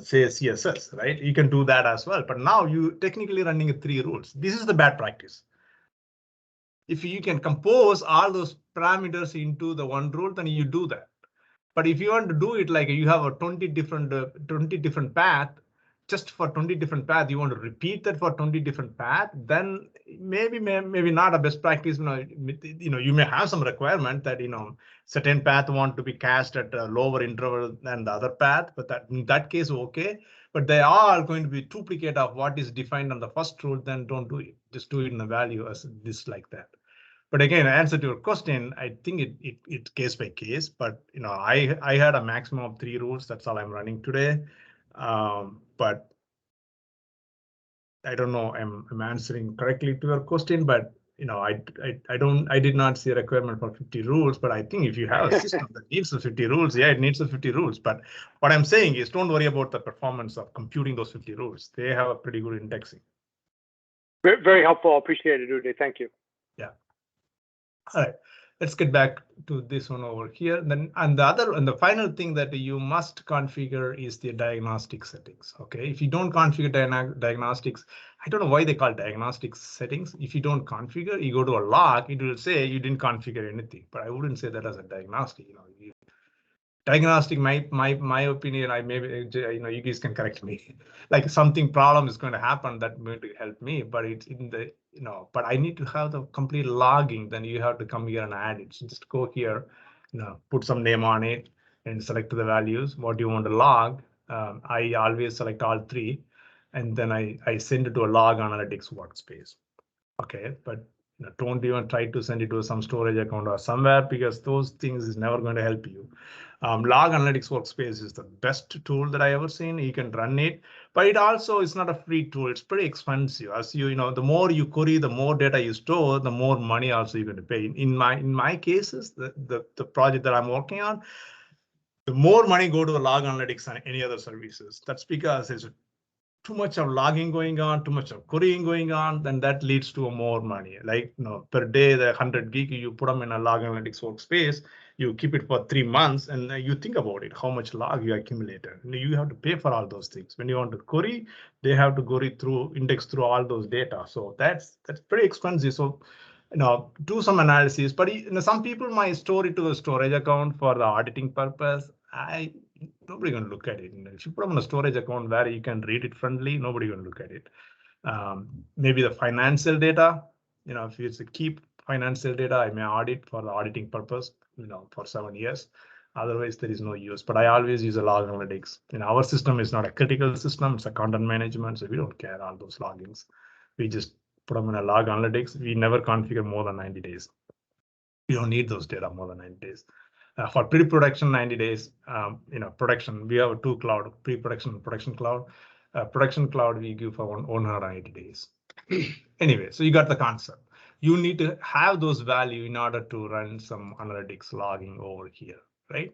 say CSS, right? You can do that as well. But now you technically running 3 rules. This is the bad practice. If you can compose all those parameters into the one rule, then you do that. But if you want to do it like you have a 20 different path, just for 20 different paths, you want to repeat that for 20 different paths, then maybe not a best practice. You may have some requirement that certain path want to be cached at a lower interval than the other path, but in that case, okay. But they are going to be duplicate of what is defined on the first rule, then don't do it. Just do it in the value as this like that. But again, answer to your question, I think it's case by case. But I had a maximum of 3 rules. That's all I'm running today. But I don't know. I'm answering correctly to your question. But I did not see a requirement for 50 rules. But I think if you have a system that needs the 50 rules, yeah, it needs the 50 rules. But what I'm saying is, don't worry about the performance of computing those 50 rules. They have a pretty good indexing. Very helpful. Appreciate it, Udai. Thank you. Yeah. All right, let's get back to this one over here. Then, and the final thing that you must configure is the diagnostic settings. Okay, if you don't configure diagnostics, I don't know why they call diagnostic settings. If you don't configure, you go to a log, it will say you didn't configure anything. But I wouldn't say that as a diagnostic. Diagnostic, my opinion, you guys can correct me. Like something problem is going to happen that going to help me, but it's in the but I need to have the complete logging. Then you have to come here and add it. So just go here, put some name on it and select the values what you want to log. I always select all 3, and then I send it to a log analytics workspace. Okay, but don't even try to send it to some storage account or somewhere, because those things is never going to help you. Log Analytics Workspace is the best tool that I ever seen. You can run it, but it also is not a free tool. It's pretty expensive. As the more you query, the more data you store, the more money also you're going to pay. In my cases, the project that I'm working on, the more money go to the Log Analytics than any other services. That's because there's too much of logging going on, too much of querying going on, then that leads to more money. Like per day, the 100 gig, you put them in a Log Analytics workspace, you keep it for 3 months, and you think about it, how much log you accumulated. You have to pay for all those things. When you want to query, they have to query through, index through all those data. So that's pretty expensive. So do some analysis. But some people might store it to the storage account for the auditing purpose. Nobody gonna look at it. If you put them on a storage account where you can read it friendly, nobody gonna look at it. Maybe the financial data, if it's a keep financial data, I may audit for the auditing purpose, for 7 years. Otherwise, there is no use. But I always use a log analytics. Our system is not a critical system; it's a content management, so we don't care all those logins. We just put them in a log analytics. We never configure more than 90 days. We don't need those data more than 90 days. For pre-production, 90 days, production, we have 2 cloud, pre-production and production cloud. Production cloud, we give for 180 days. Anyway, so you got the concept. You need to have those value in order to run some analytics logging over here, right?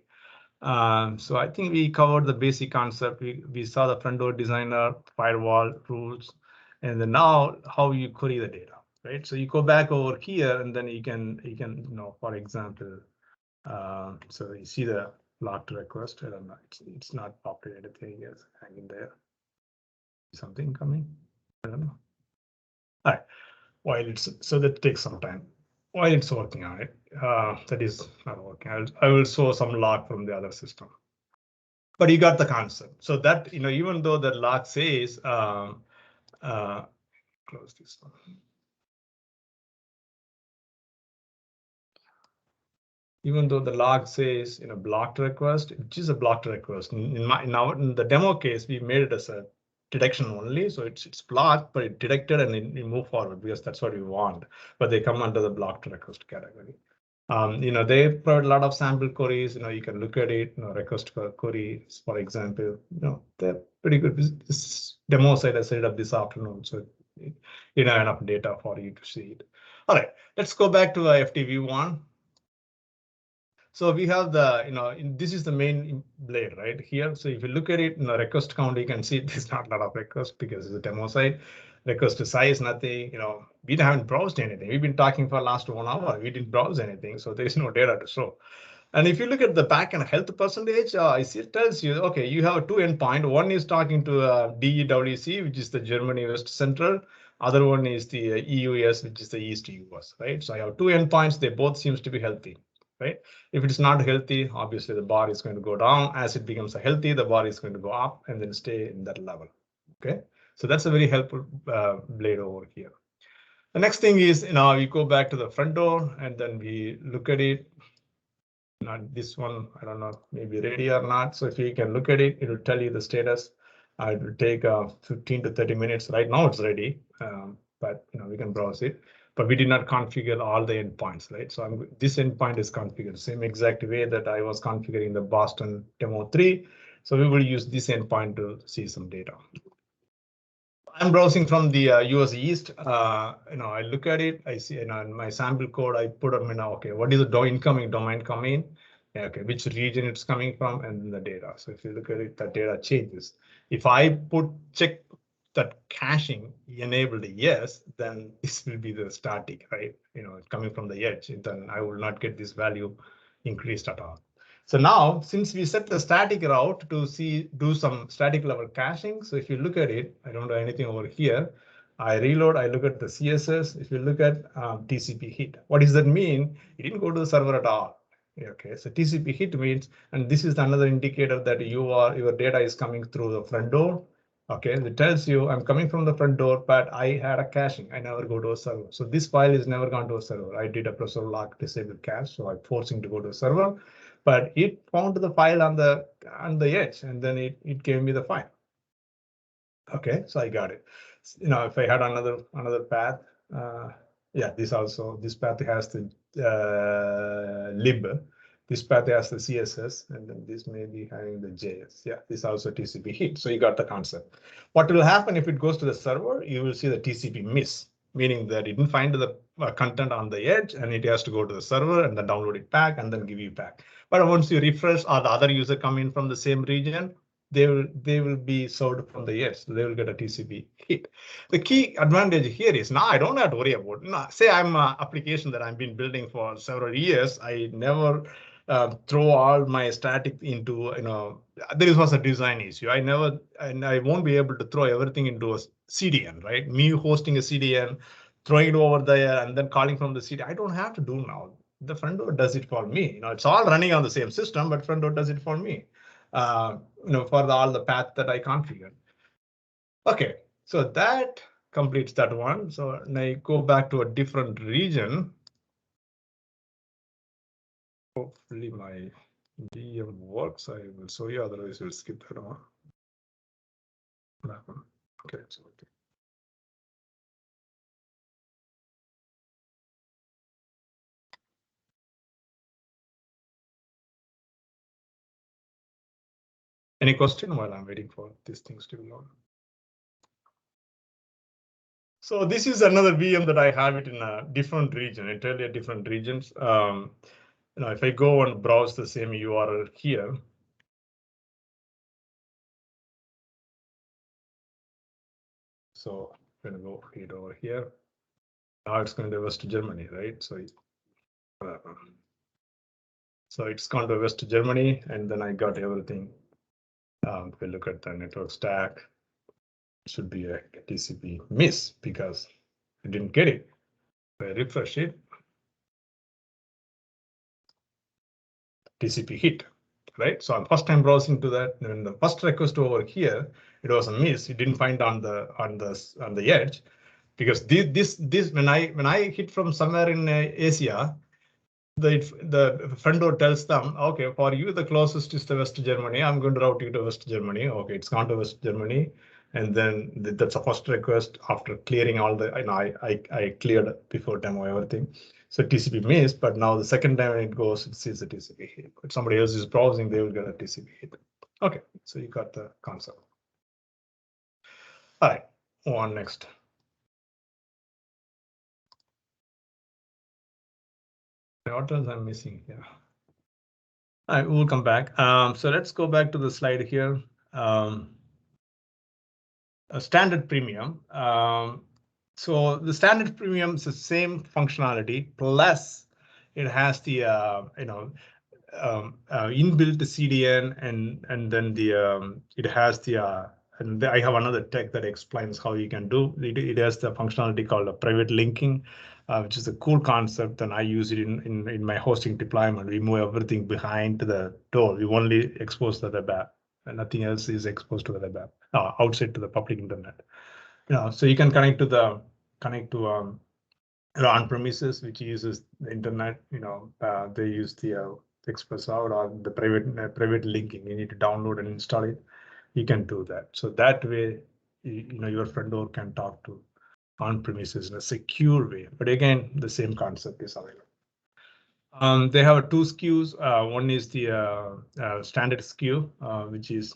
So I think we covered the basic concept. We saw the front door designer, firewall rules, and then now how you query the data, right? So you go back over here, and then you can for example, so you see the locked request. I don't know. It's not populated anything. Yes, hanging there. Something coming. I don't know. All right. While it's so that takes some time. While it's working on it, that is not working. I will show some log from the other system. But you got the concept. So that even though the log says close this one. Even though the log says blocked request, which is a blocked request. In the demo case, we made it as a detection only, so it's blocked, but it detected and it moved forward because that's what we want. But they come under the blocked request category. They provide a lot of sample queries. You can look at it. Request queries, for example. They're pretty good. This demo site I set up this afternoon, so enough data for you to see it. All right, let's go back to FTV1. So we have this is the main blade right here. So if you look at it in the request count, you can see there's not a lot of requests because it's a demo site. Request size, nothing, we haven't browsed anything. We've been talking for the last 1 hour. We didn't browse anything. So there's no data to show. And if you look at the backend health percentage, it tells you, OK, you have 2 endpoints. One is talking to DEWC, which is the Germany West Central. Other one is the EUS, which is the East US, right? So I have 2 endpoints. They both seems to be healthy. Right? If it's not healthy, obviously the bar is going to go down. As it becomes healthy, the bar is going to go up and then stay in that level. Okay, so that's a very helpful blade over here. The next thing is, we go back to the front door and then we look at it. Not this one, I don't know, maybe ready or not. So if you can look at it, it will tell you the status. It will take 15 to 30 minutes. Right now it's ready, but we can browse it. But we did not configure all the endpoints, right? So this endpoint is configured the same exact way that I was configuring the Boston demo 3. So we will use this endpoint to see some data. I'm browsing from the US East. I look at it. I see in my sample code. I put them in. OK, what is the incoming domain coming? Yeah, OK, which region it's coming from, and then the data. So if you look at it, the data changes. If I check that caching enabled yes, then this will be the static, right? Coming from the edge, then I will not get this value increased at all. So now, since we set the static route to do some static level caching, so if you look at it, I don't do anything over here. I reload, I look at the CSS. If you look at TCP hit, what does that mean? It didn't go to the server at all. Okay, so TCP hit means, and this is another indicator that your data is coming through the front door. Okay, it tells you I'm coming from the front door, but I had a caching. I never go to a server. So this file is never gone to a server. I did a processor lock disable cache, so I'm forcing to go to a server. But it found the file on the edge, and then it gave me the file. Okay, so I got it. If I had another path, yeah, this path has the lib. This path has the CSS, and then this may be having the JS. Yeah, this also TCP hit. So you got the concept. What will happen if it goes to the server? You will see the TCP miss, meaning that it didn't find the content on the edge, and it has to go to the server and then download it back and then give you back. But once you refresh or the other user come in from the same region, they will be served from the edge. So they will get a TCP hit. The key advantage here is now I don't have to worry about. Say I'm an application that I've been building for several years. I never throw all my static into, there was a design issue. And I won't be able to throw everything into a CDN, right? Me hosting a CDN, throwing it over there, and then calling from the CDN. I don't have to do now. The front door does it for me. It's all running on the same system, but front door does it for me. For all the path that I configured. Okay, so that completes that one. So now I go back to a different region. Hopefully my DM works. I will show you, otherwise we'll skip that one. That one. Okay, so okay. Any question while I'm waiting for these things to load? So this is another VM that I have it in a different region, entirely different regions. If I go and browse the same URL here, so I'm going to go read over here. Now it's going to West Germany, right? So it's gone to West Germany, and then I got everything. If we look at the network stack, it should be a TCP miss because I didn't get it. If I refresh it, TCP hit, right? So I'm first time browsing to that. When the first request over here, it was a miss. It didn't find on the edge, because this when I hit from somewhere in Asia, the front door tells them, okay, for you the closest is the West Germany. I'm going to route you to West Germany. Okay, it's gone to West Germany, and then that's a first request after clearing all the. I cleared before demo everything. So TCP missed, but now the second time when it goes, it sees the TCP hit. If somebody else is browsing, they will get a TCP hit. Okay, so you got the concept. All right, on next. What else I'm missing here? All right, we'll come back. So let's go back to the slide here. A standard premium. So the standard premium is the same functionality, plus it has the inbuilt CDN, and then it has the and I have another tech that explains how you can do it. It has the functionality called a private linking, which is a cool concept, and I use it in my hosting deployment. We move everything behind the door. We only expose the web app, and nothing else is exposed to the web app outside to the public internet. So you can connect to on premises, which uses the internet. They use the Express out or the private linking. You need to download and install it. You can do that. So that way, your front door can talk to on premises in a secure way. But again, the same concept is available. They have two SKUs. One is the standard SKU, which is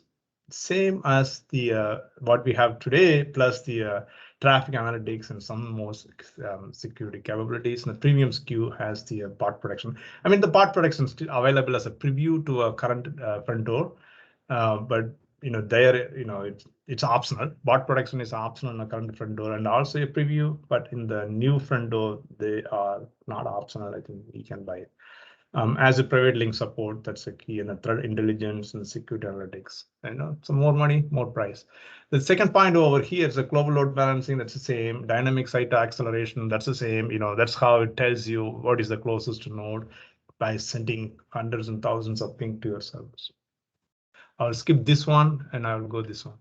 same as the what we have today, plus the traffic analytics and some more security capabilities. And the premium SKU has the bot protection. I mean, the bot protection is still available as a preview to a current front door, but there, it's optional. Bot protection is optional in a current front door and also a preview, but in the new front door, they are not optional. I think you can buy it. Azure Private Link support, that's a key, and the threat intelligence and security analytics. So more money, more price. The second point over here is the global load balancing. That's the same. Dynamic site acceleration. That's the same. That's how it tells you what is the closest node by sending hundreds and thousands of ping to your servers. I'll skip this one and I'll go this one.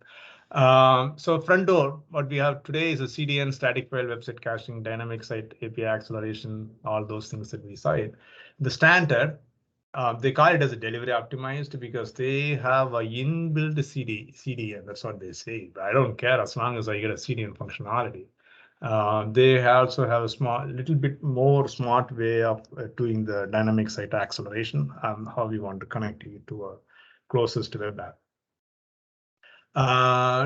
So front door, what we have today is a CDN, static file, website caching, dynamic site API acceleration, all those things that we saw it. The standard, they call it as a delivery optimized because they have a inbuilt CDN. That's what they say. But I don't care as long as I get a CDN functionality. They also have a little bit more smart way of doing the dynamic site acceleration, how we want to connect you to a closest web app.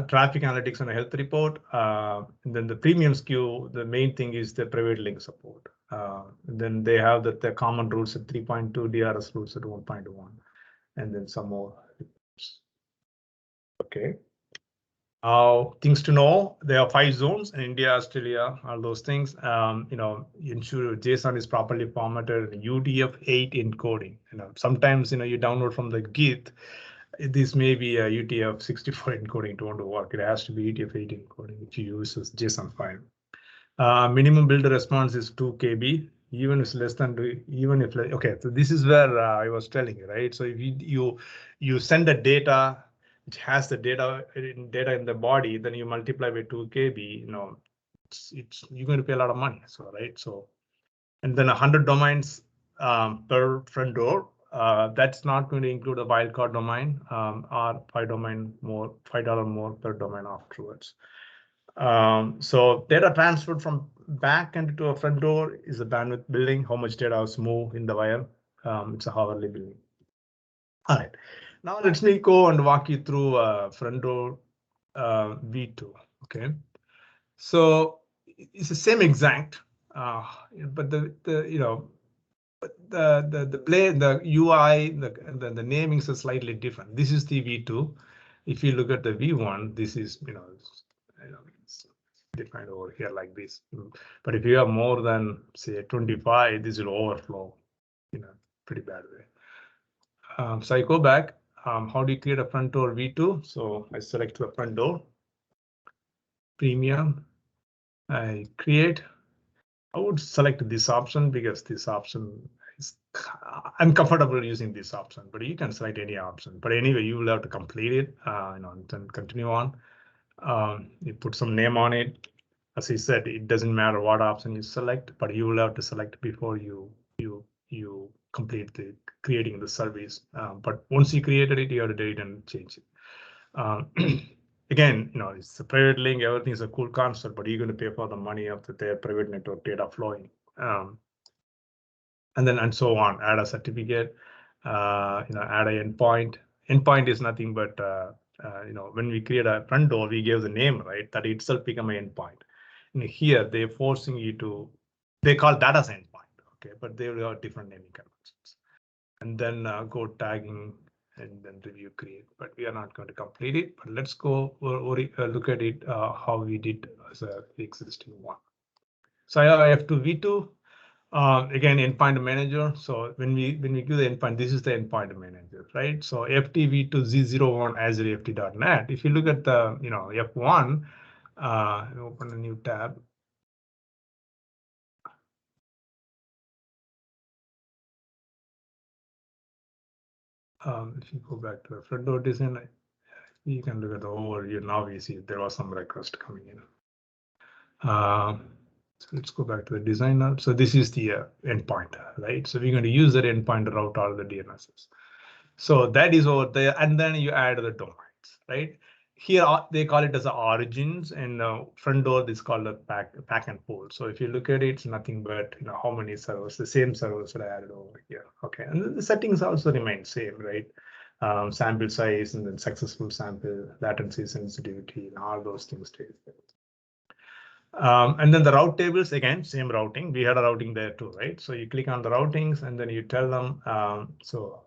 Traffic analytics and a health report. And then the premium SKU, the main thing is the private link support. Then they have the common rules at 3.2, DRS rules at 1.1, and then some more. Okay. Things to know, there are 5 zones in India, Australia, all those things. Ensure JSON is properly formatted, UTF-8 encoding. Sometimes you download from the Git. This may be a UTF-64 encoding to want to work. It has to be UTF-8 encoding, which you use as JSON file. Minimum build response is 2 KB, even if less than okay. So this is where I was telling you, right? So if you send the data, which has the data in the body, then you multiply by 2 KB. You're going to pay a lot of money. So right. So, and then 100 domains per front door. That's not going to include a wildcard domain or $5 more per domain afterwards. So data transferred from backend to a front door is a bandwidth billing. How much data is moved in the wire? It's a hourly billing. All right. Now let me go and walk you through front door V2. Okay. So it's the same exact, but the UI, the namings are slightly different. This is the V2. If you look at the V1, this is it's defined over here like this. But if you have more than say 25, this will overflow in a pretty bad way. So I go back. How do you create a front door V2? So I select the front door, Premium. I create. I would select this option because this option is, I'm comfortable using this option, but you can select any option. But anyway, you will have to complete it, and then continue on. You put some name on it. As I said, it doesn't matter what option you select, but you will have to select before you complete the creating the service. But once you created it, you have to delete and change it. Again, it's a private link. Everything is a cool concept, but you're going to pay for the money of their private network data flowing, and so on. Add a certificate, add an endpoint. Endpoint is nothing but when we create a front door, we give the name, right? That itself become an endpoint. And here they're forcing you to. They call that as endpoint, okay? But they will have different naming conventions. And then go tagging. And then review create, but we are not going to complete it. But let's go look at it how we did as a existing one. So I have F2 V2 again endpoint manager. So when we give the endpoint, this is the endpoint manager, right? So FT V2 Z01 Azure FT.net. If you look at the F1, open a new tab. If you go back to the front door design, you can look at the overview. Now we see there was some request coming in. So let's go back to the designer. So this is the endpoint, right? So we're going to use that endpoint to route all the DNSs. So that is over there, and then you add the domains, right? Here they call it as the origins, and front door this is called a pack and hold. So if you look at it, it's nothing but how many servers, the same servers that I added over here. Okay, and the settings also remain same, right? Sample size and then successful sample, latency sensitivity, and all those things stay there. And then the route tables, again, same routing. We had a routing there too, right? So you click on the routings and then you tell them, so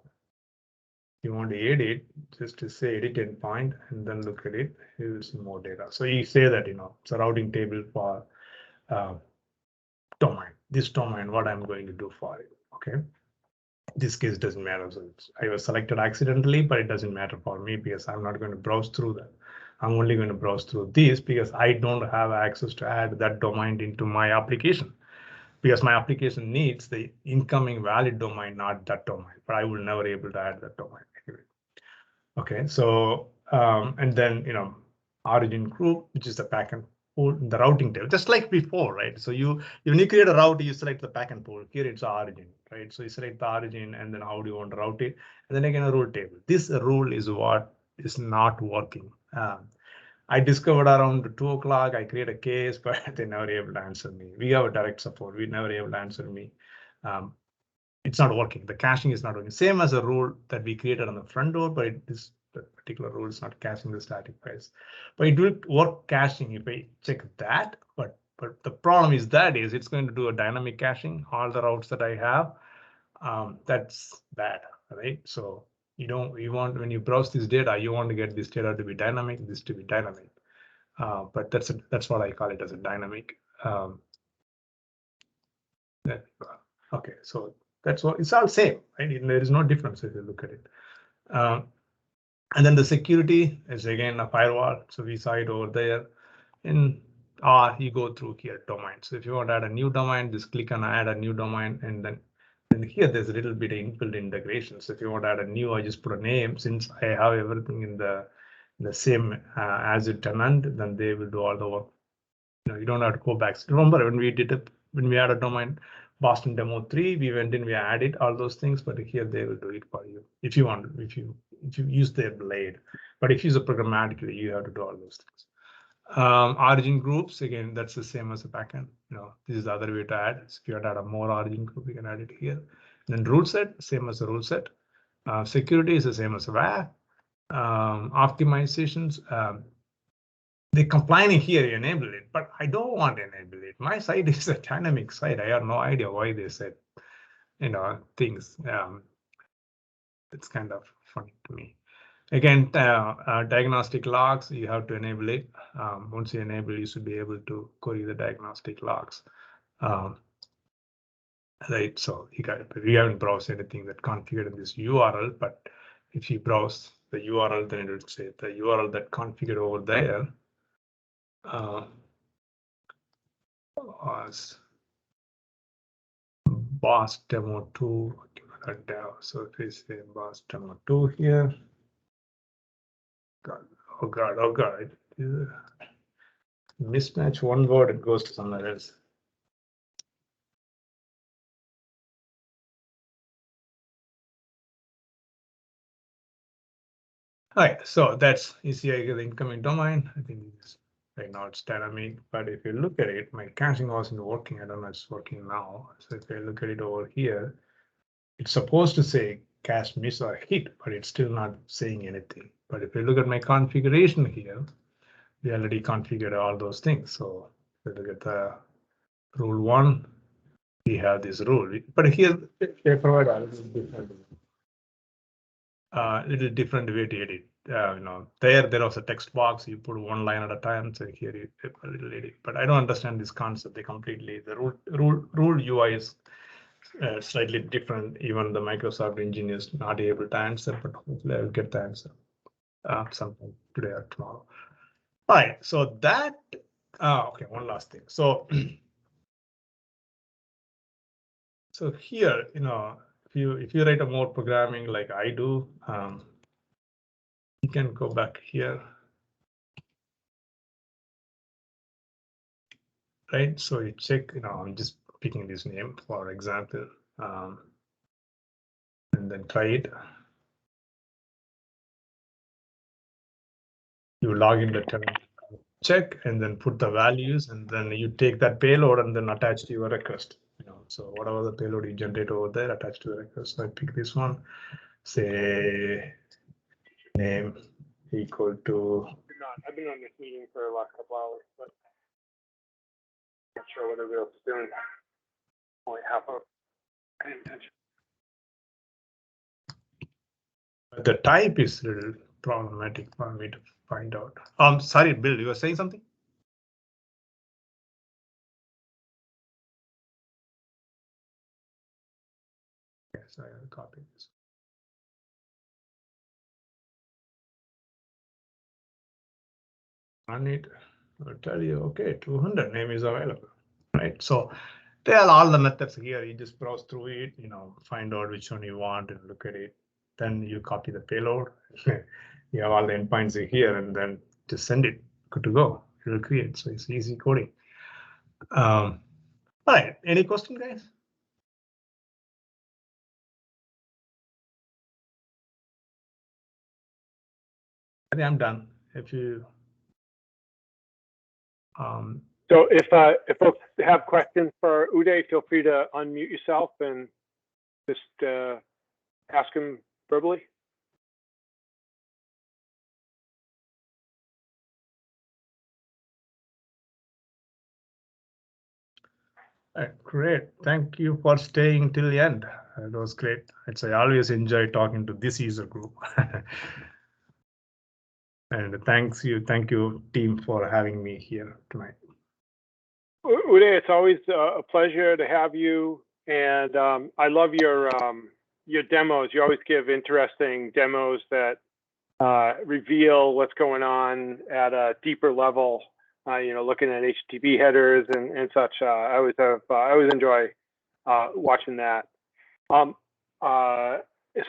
you want to edit, just to say edit endpoint and then look at it, you will see more data. So you say that, it's a routing table for domain, this domain, what I'm going to do for it, okay? This case doesn't matter. So I was selected accidentally, but it doesn't matter for me because I'm not going to browse through that. I'm only going to browse through this because I don't have access to add that domain into my application because my application needs the incoming valid domain, not that domain, but I will never be able to add that domain anyway. Okay, so and then origin group, which is the pack and pool, the routing table, just like before, right? So when you create a route, you select the pack and pool. Here it's origin, right? So you select the origin and then how do you want to route it, and then again a rule table. This rule is what is not working. I discovered around 2 o'clock. I create a case, but they never able to answer me. We have a direct support. We never able to answer me. It's not working. The caching is not working. Same as a rule that we created on the front door, but this particular rule is not caching the static files. But it will work caching if I check that. But the problem is it's going to do a dynamic caching. All the routes that I have, that's bad, right? So when you browse this data, you want to get this data to be dynamic, this to be dynamic. But that's what I call it as a dynamic. Okay, so that's what it's all same, right? There is no difference if you look at it. And then the security is again a firewall. So we saw it over there. And you go through here domain. So if you want to add a new domain, just click on add a new domain, and then here there's a little bit of inbuilt integration. So if you want to add a new, I just put a name. Since I have everything in the same Azure tenant, then they will do all the work. You don't have to go back. So remember when we had a domain Boston demo 3, we went in, we added all those things, but here they will do it for you if you want, if you use their blade. But if you use it programmatically, you have to do all those things. Origin groups, again, that's the same as a backend. This is the other way to add. So if you want to add a more origin group, you can add it here. And then rule set, same as a rule set. Security is the same as a WAF. Optimizations, They're complaining here, you enable it, but I don't want to enable it. My site is a dynamic site. I have no idea why they said, things. It's kind of funny to me. Again, diagnostic logs, you have to enable it. Once you enable, you should be able to query the diagnostic logs. Right, so we haven't browsed anything that configured in this URL, but if you browse the URL, then it will say the URL that configured over there was boss demo 2. So if we say boss demo 2 here, oh god, mismatch one word, it goes to somewhere else. All right, so that's ECI, the incoming domain. I think right now it's dynamic, but if you look at it, my caching wasn't working. I don't know if it's working now. So if I look at it over here, it's supposed to say cache miss or hit, but it's still not saying anything. But if you look at my configuration here, we already configured all those things. So if you look at the rule 1, we have this rule, but here they provide a little different way to edit. There was a text box, you put one line at a time. So here you a little edit, but I don't understand this concept. They completely, the rule UI is slightly different. Even the Microsoft engineer is not able to answer, but hopefully I'll get the answer sometime today or tomorrow. All right, so that, okay, one last thing. So, so here, if you write a more programming like I do, you can go back here. Right, so you check, I'm just picking this name for example, and then try it. You log in the terminal, check, and then put the values, and then you take that payload and then attach to your request. So whatever the payload you generate over there, attach to the request. So I pick this one, say name equal to. I've been on this meeting for the last couple hours, but I'm not sure what everybody else is doing. Only half of paying attention. The type is a little problematic for me to find out. Sorry, Bill, you were saying something? Yes, I will copy this. On it, I'll tell you, okay, 200 name is available, right? So they are all the methods here. You just browse through it, find out which one you want and look at it. Then you copy the payload. You have all the endpoints here, and then just send it. Good to go. It will create. So it's easy coding. All right. Any question, guys? I think I'm done. If you. So if folks have questions for Udai, feel free to unmute yourself and just ask him verbally. All right, great. Thank you for staying till the end. That was great. I always enjoy talking to this user group. And thank you, team, for having me here tonight. Udai, it's always a pleasure to have you, and I love your demos. You always give interesting demos that reveal what's going on at a deeper level. Looking at HTTP headers and such. I always enjoy watching that.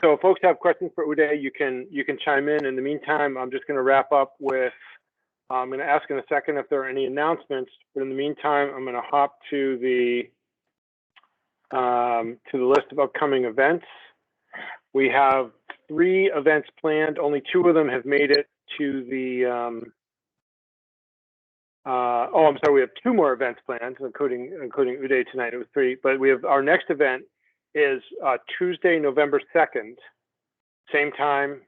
So if folks have questions for Udai, you can chime in. In the meantime, I'm just going to wrap up with. I'm going to ask in a second if there are any announcements, but in the meantime, I'm going to hop to the list of upcoming events. We have 3 events planned. Only 2 of them have made it to the. I'm sorry. We have 2 more events planned, including Udai tonight. It was 3, but we have our next event is Tuesday, November 2nd, same time,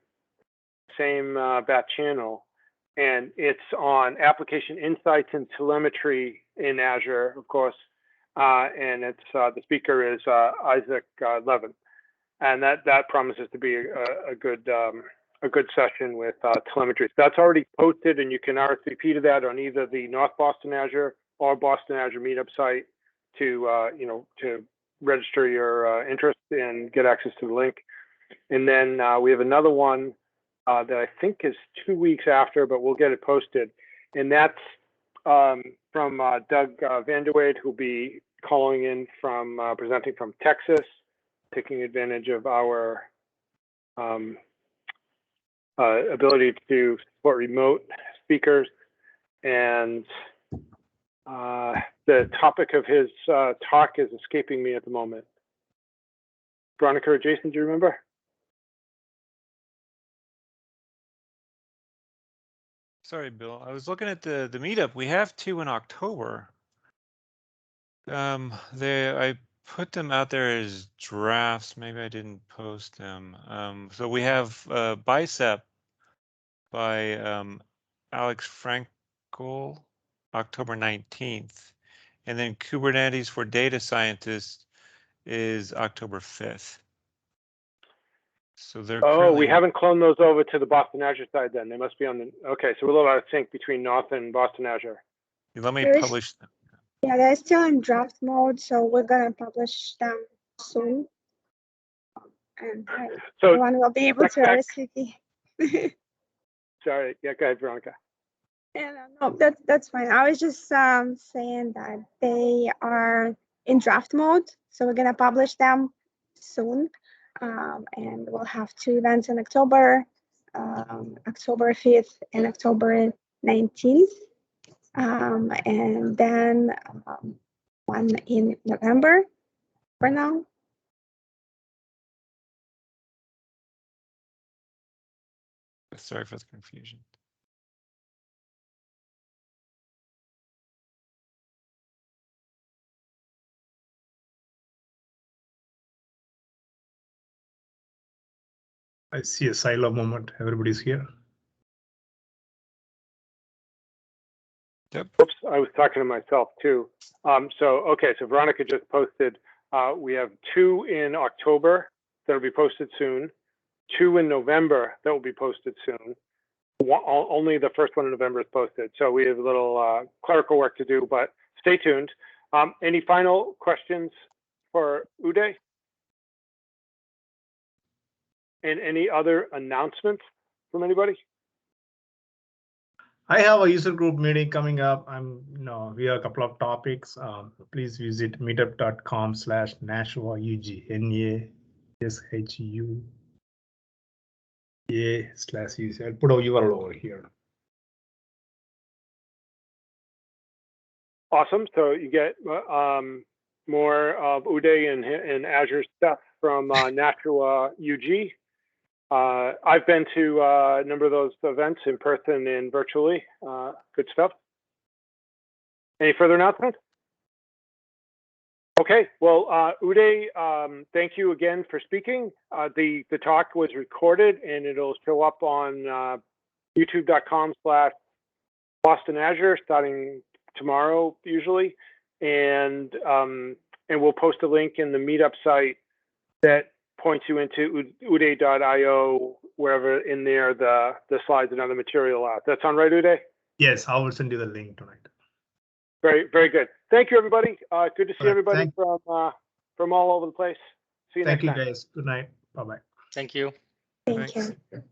same bat channel. and it's on application insights and telemetry in Azure, of course. And it's the speaker is Isaac Levin, and that promises to be a good session with telemetry. So that's already posted, and you can RSVP to that on either the North Boston Azure or Boston Azure Meetup site to to register your interest and get access to the link. And then we have another one that I think is 2 weeks after, but we'll get it posted. And that's from Doug Vanderwade, who'll be calling in from presenting from Texas, taking advantage of our ability to support remote speakers. And the topic of his talk is escaping me at the moment. Veronica or Jason, do you remember? Sorry, Bill. I was looking at the meetup. We have 2 in October. I put them out there as drafts. Maybe I didn't post them. So we have Bicep by Alex Frankel, October 19th. And then Kubernetes for Data Scientists is October 5th. So they're we haven't cloned those over to the Boston Azure side then. They must be on the, okay, so we're a little out of sync between North and Boston Azure. Let me publish them. Yeah, they're still in draft mode, so we're gonna publish them soon. And so everyone will be able to RSVP. Sorry, yeah, go ahead, Veronica. Yeah, no, that's fine. I was just saying that they are in draft mode, so we're gonna publish them soon. And we'll have 2 events in October, October 5th and October 19th. And then one in November for now. Sorry for the confusion. I see a silo moment. Everybody's here. Yep. Oops, I was talking to myself too. Okay, so Veronica just posted. We have 2 in October that will be posted soon. 2 in November that will be posted soon. Only the first one in November is posted. So we have a little clerical work to do, but stay tuned. Any final questions for Udai? And any other announcements from anybody? I have a user group meeting coming up. We have a couple of topics. Please visit meetup.com/NashwaUG, NASHUA/UG. I'll put a URL over here. Awesome. So you get more of Udai and Azure stuff from Nashua UG. I've been to a number of those events in person and virtually. Good stuff. Any further announcements? Okay, well, Udai, thank you again for speaking. The talk was recorded and it'll show up on youtube.com/Boston Azure starting tomorrow usually, and we'll post a link in the meetup site that points you into udai.io, wherever in there the slides and other material are. That sound right, Udai? Yes, I will send you the link tonight. Very, very good. Thank you, everybody. Good to see everybody from all over the place. See you next time. Thank you, guys. Good night. Bye-bye. Thank you. Thank Thanks. you.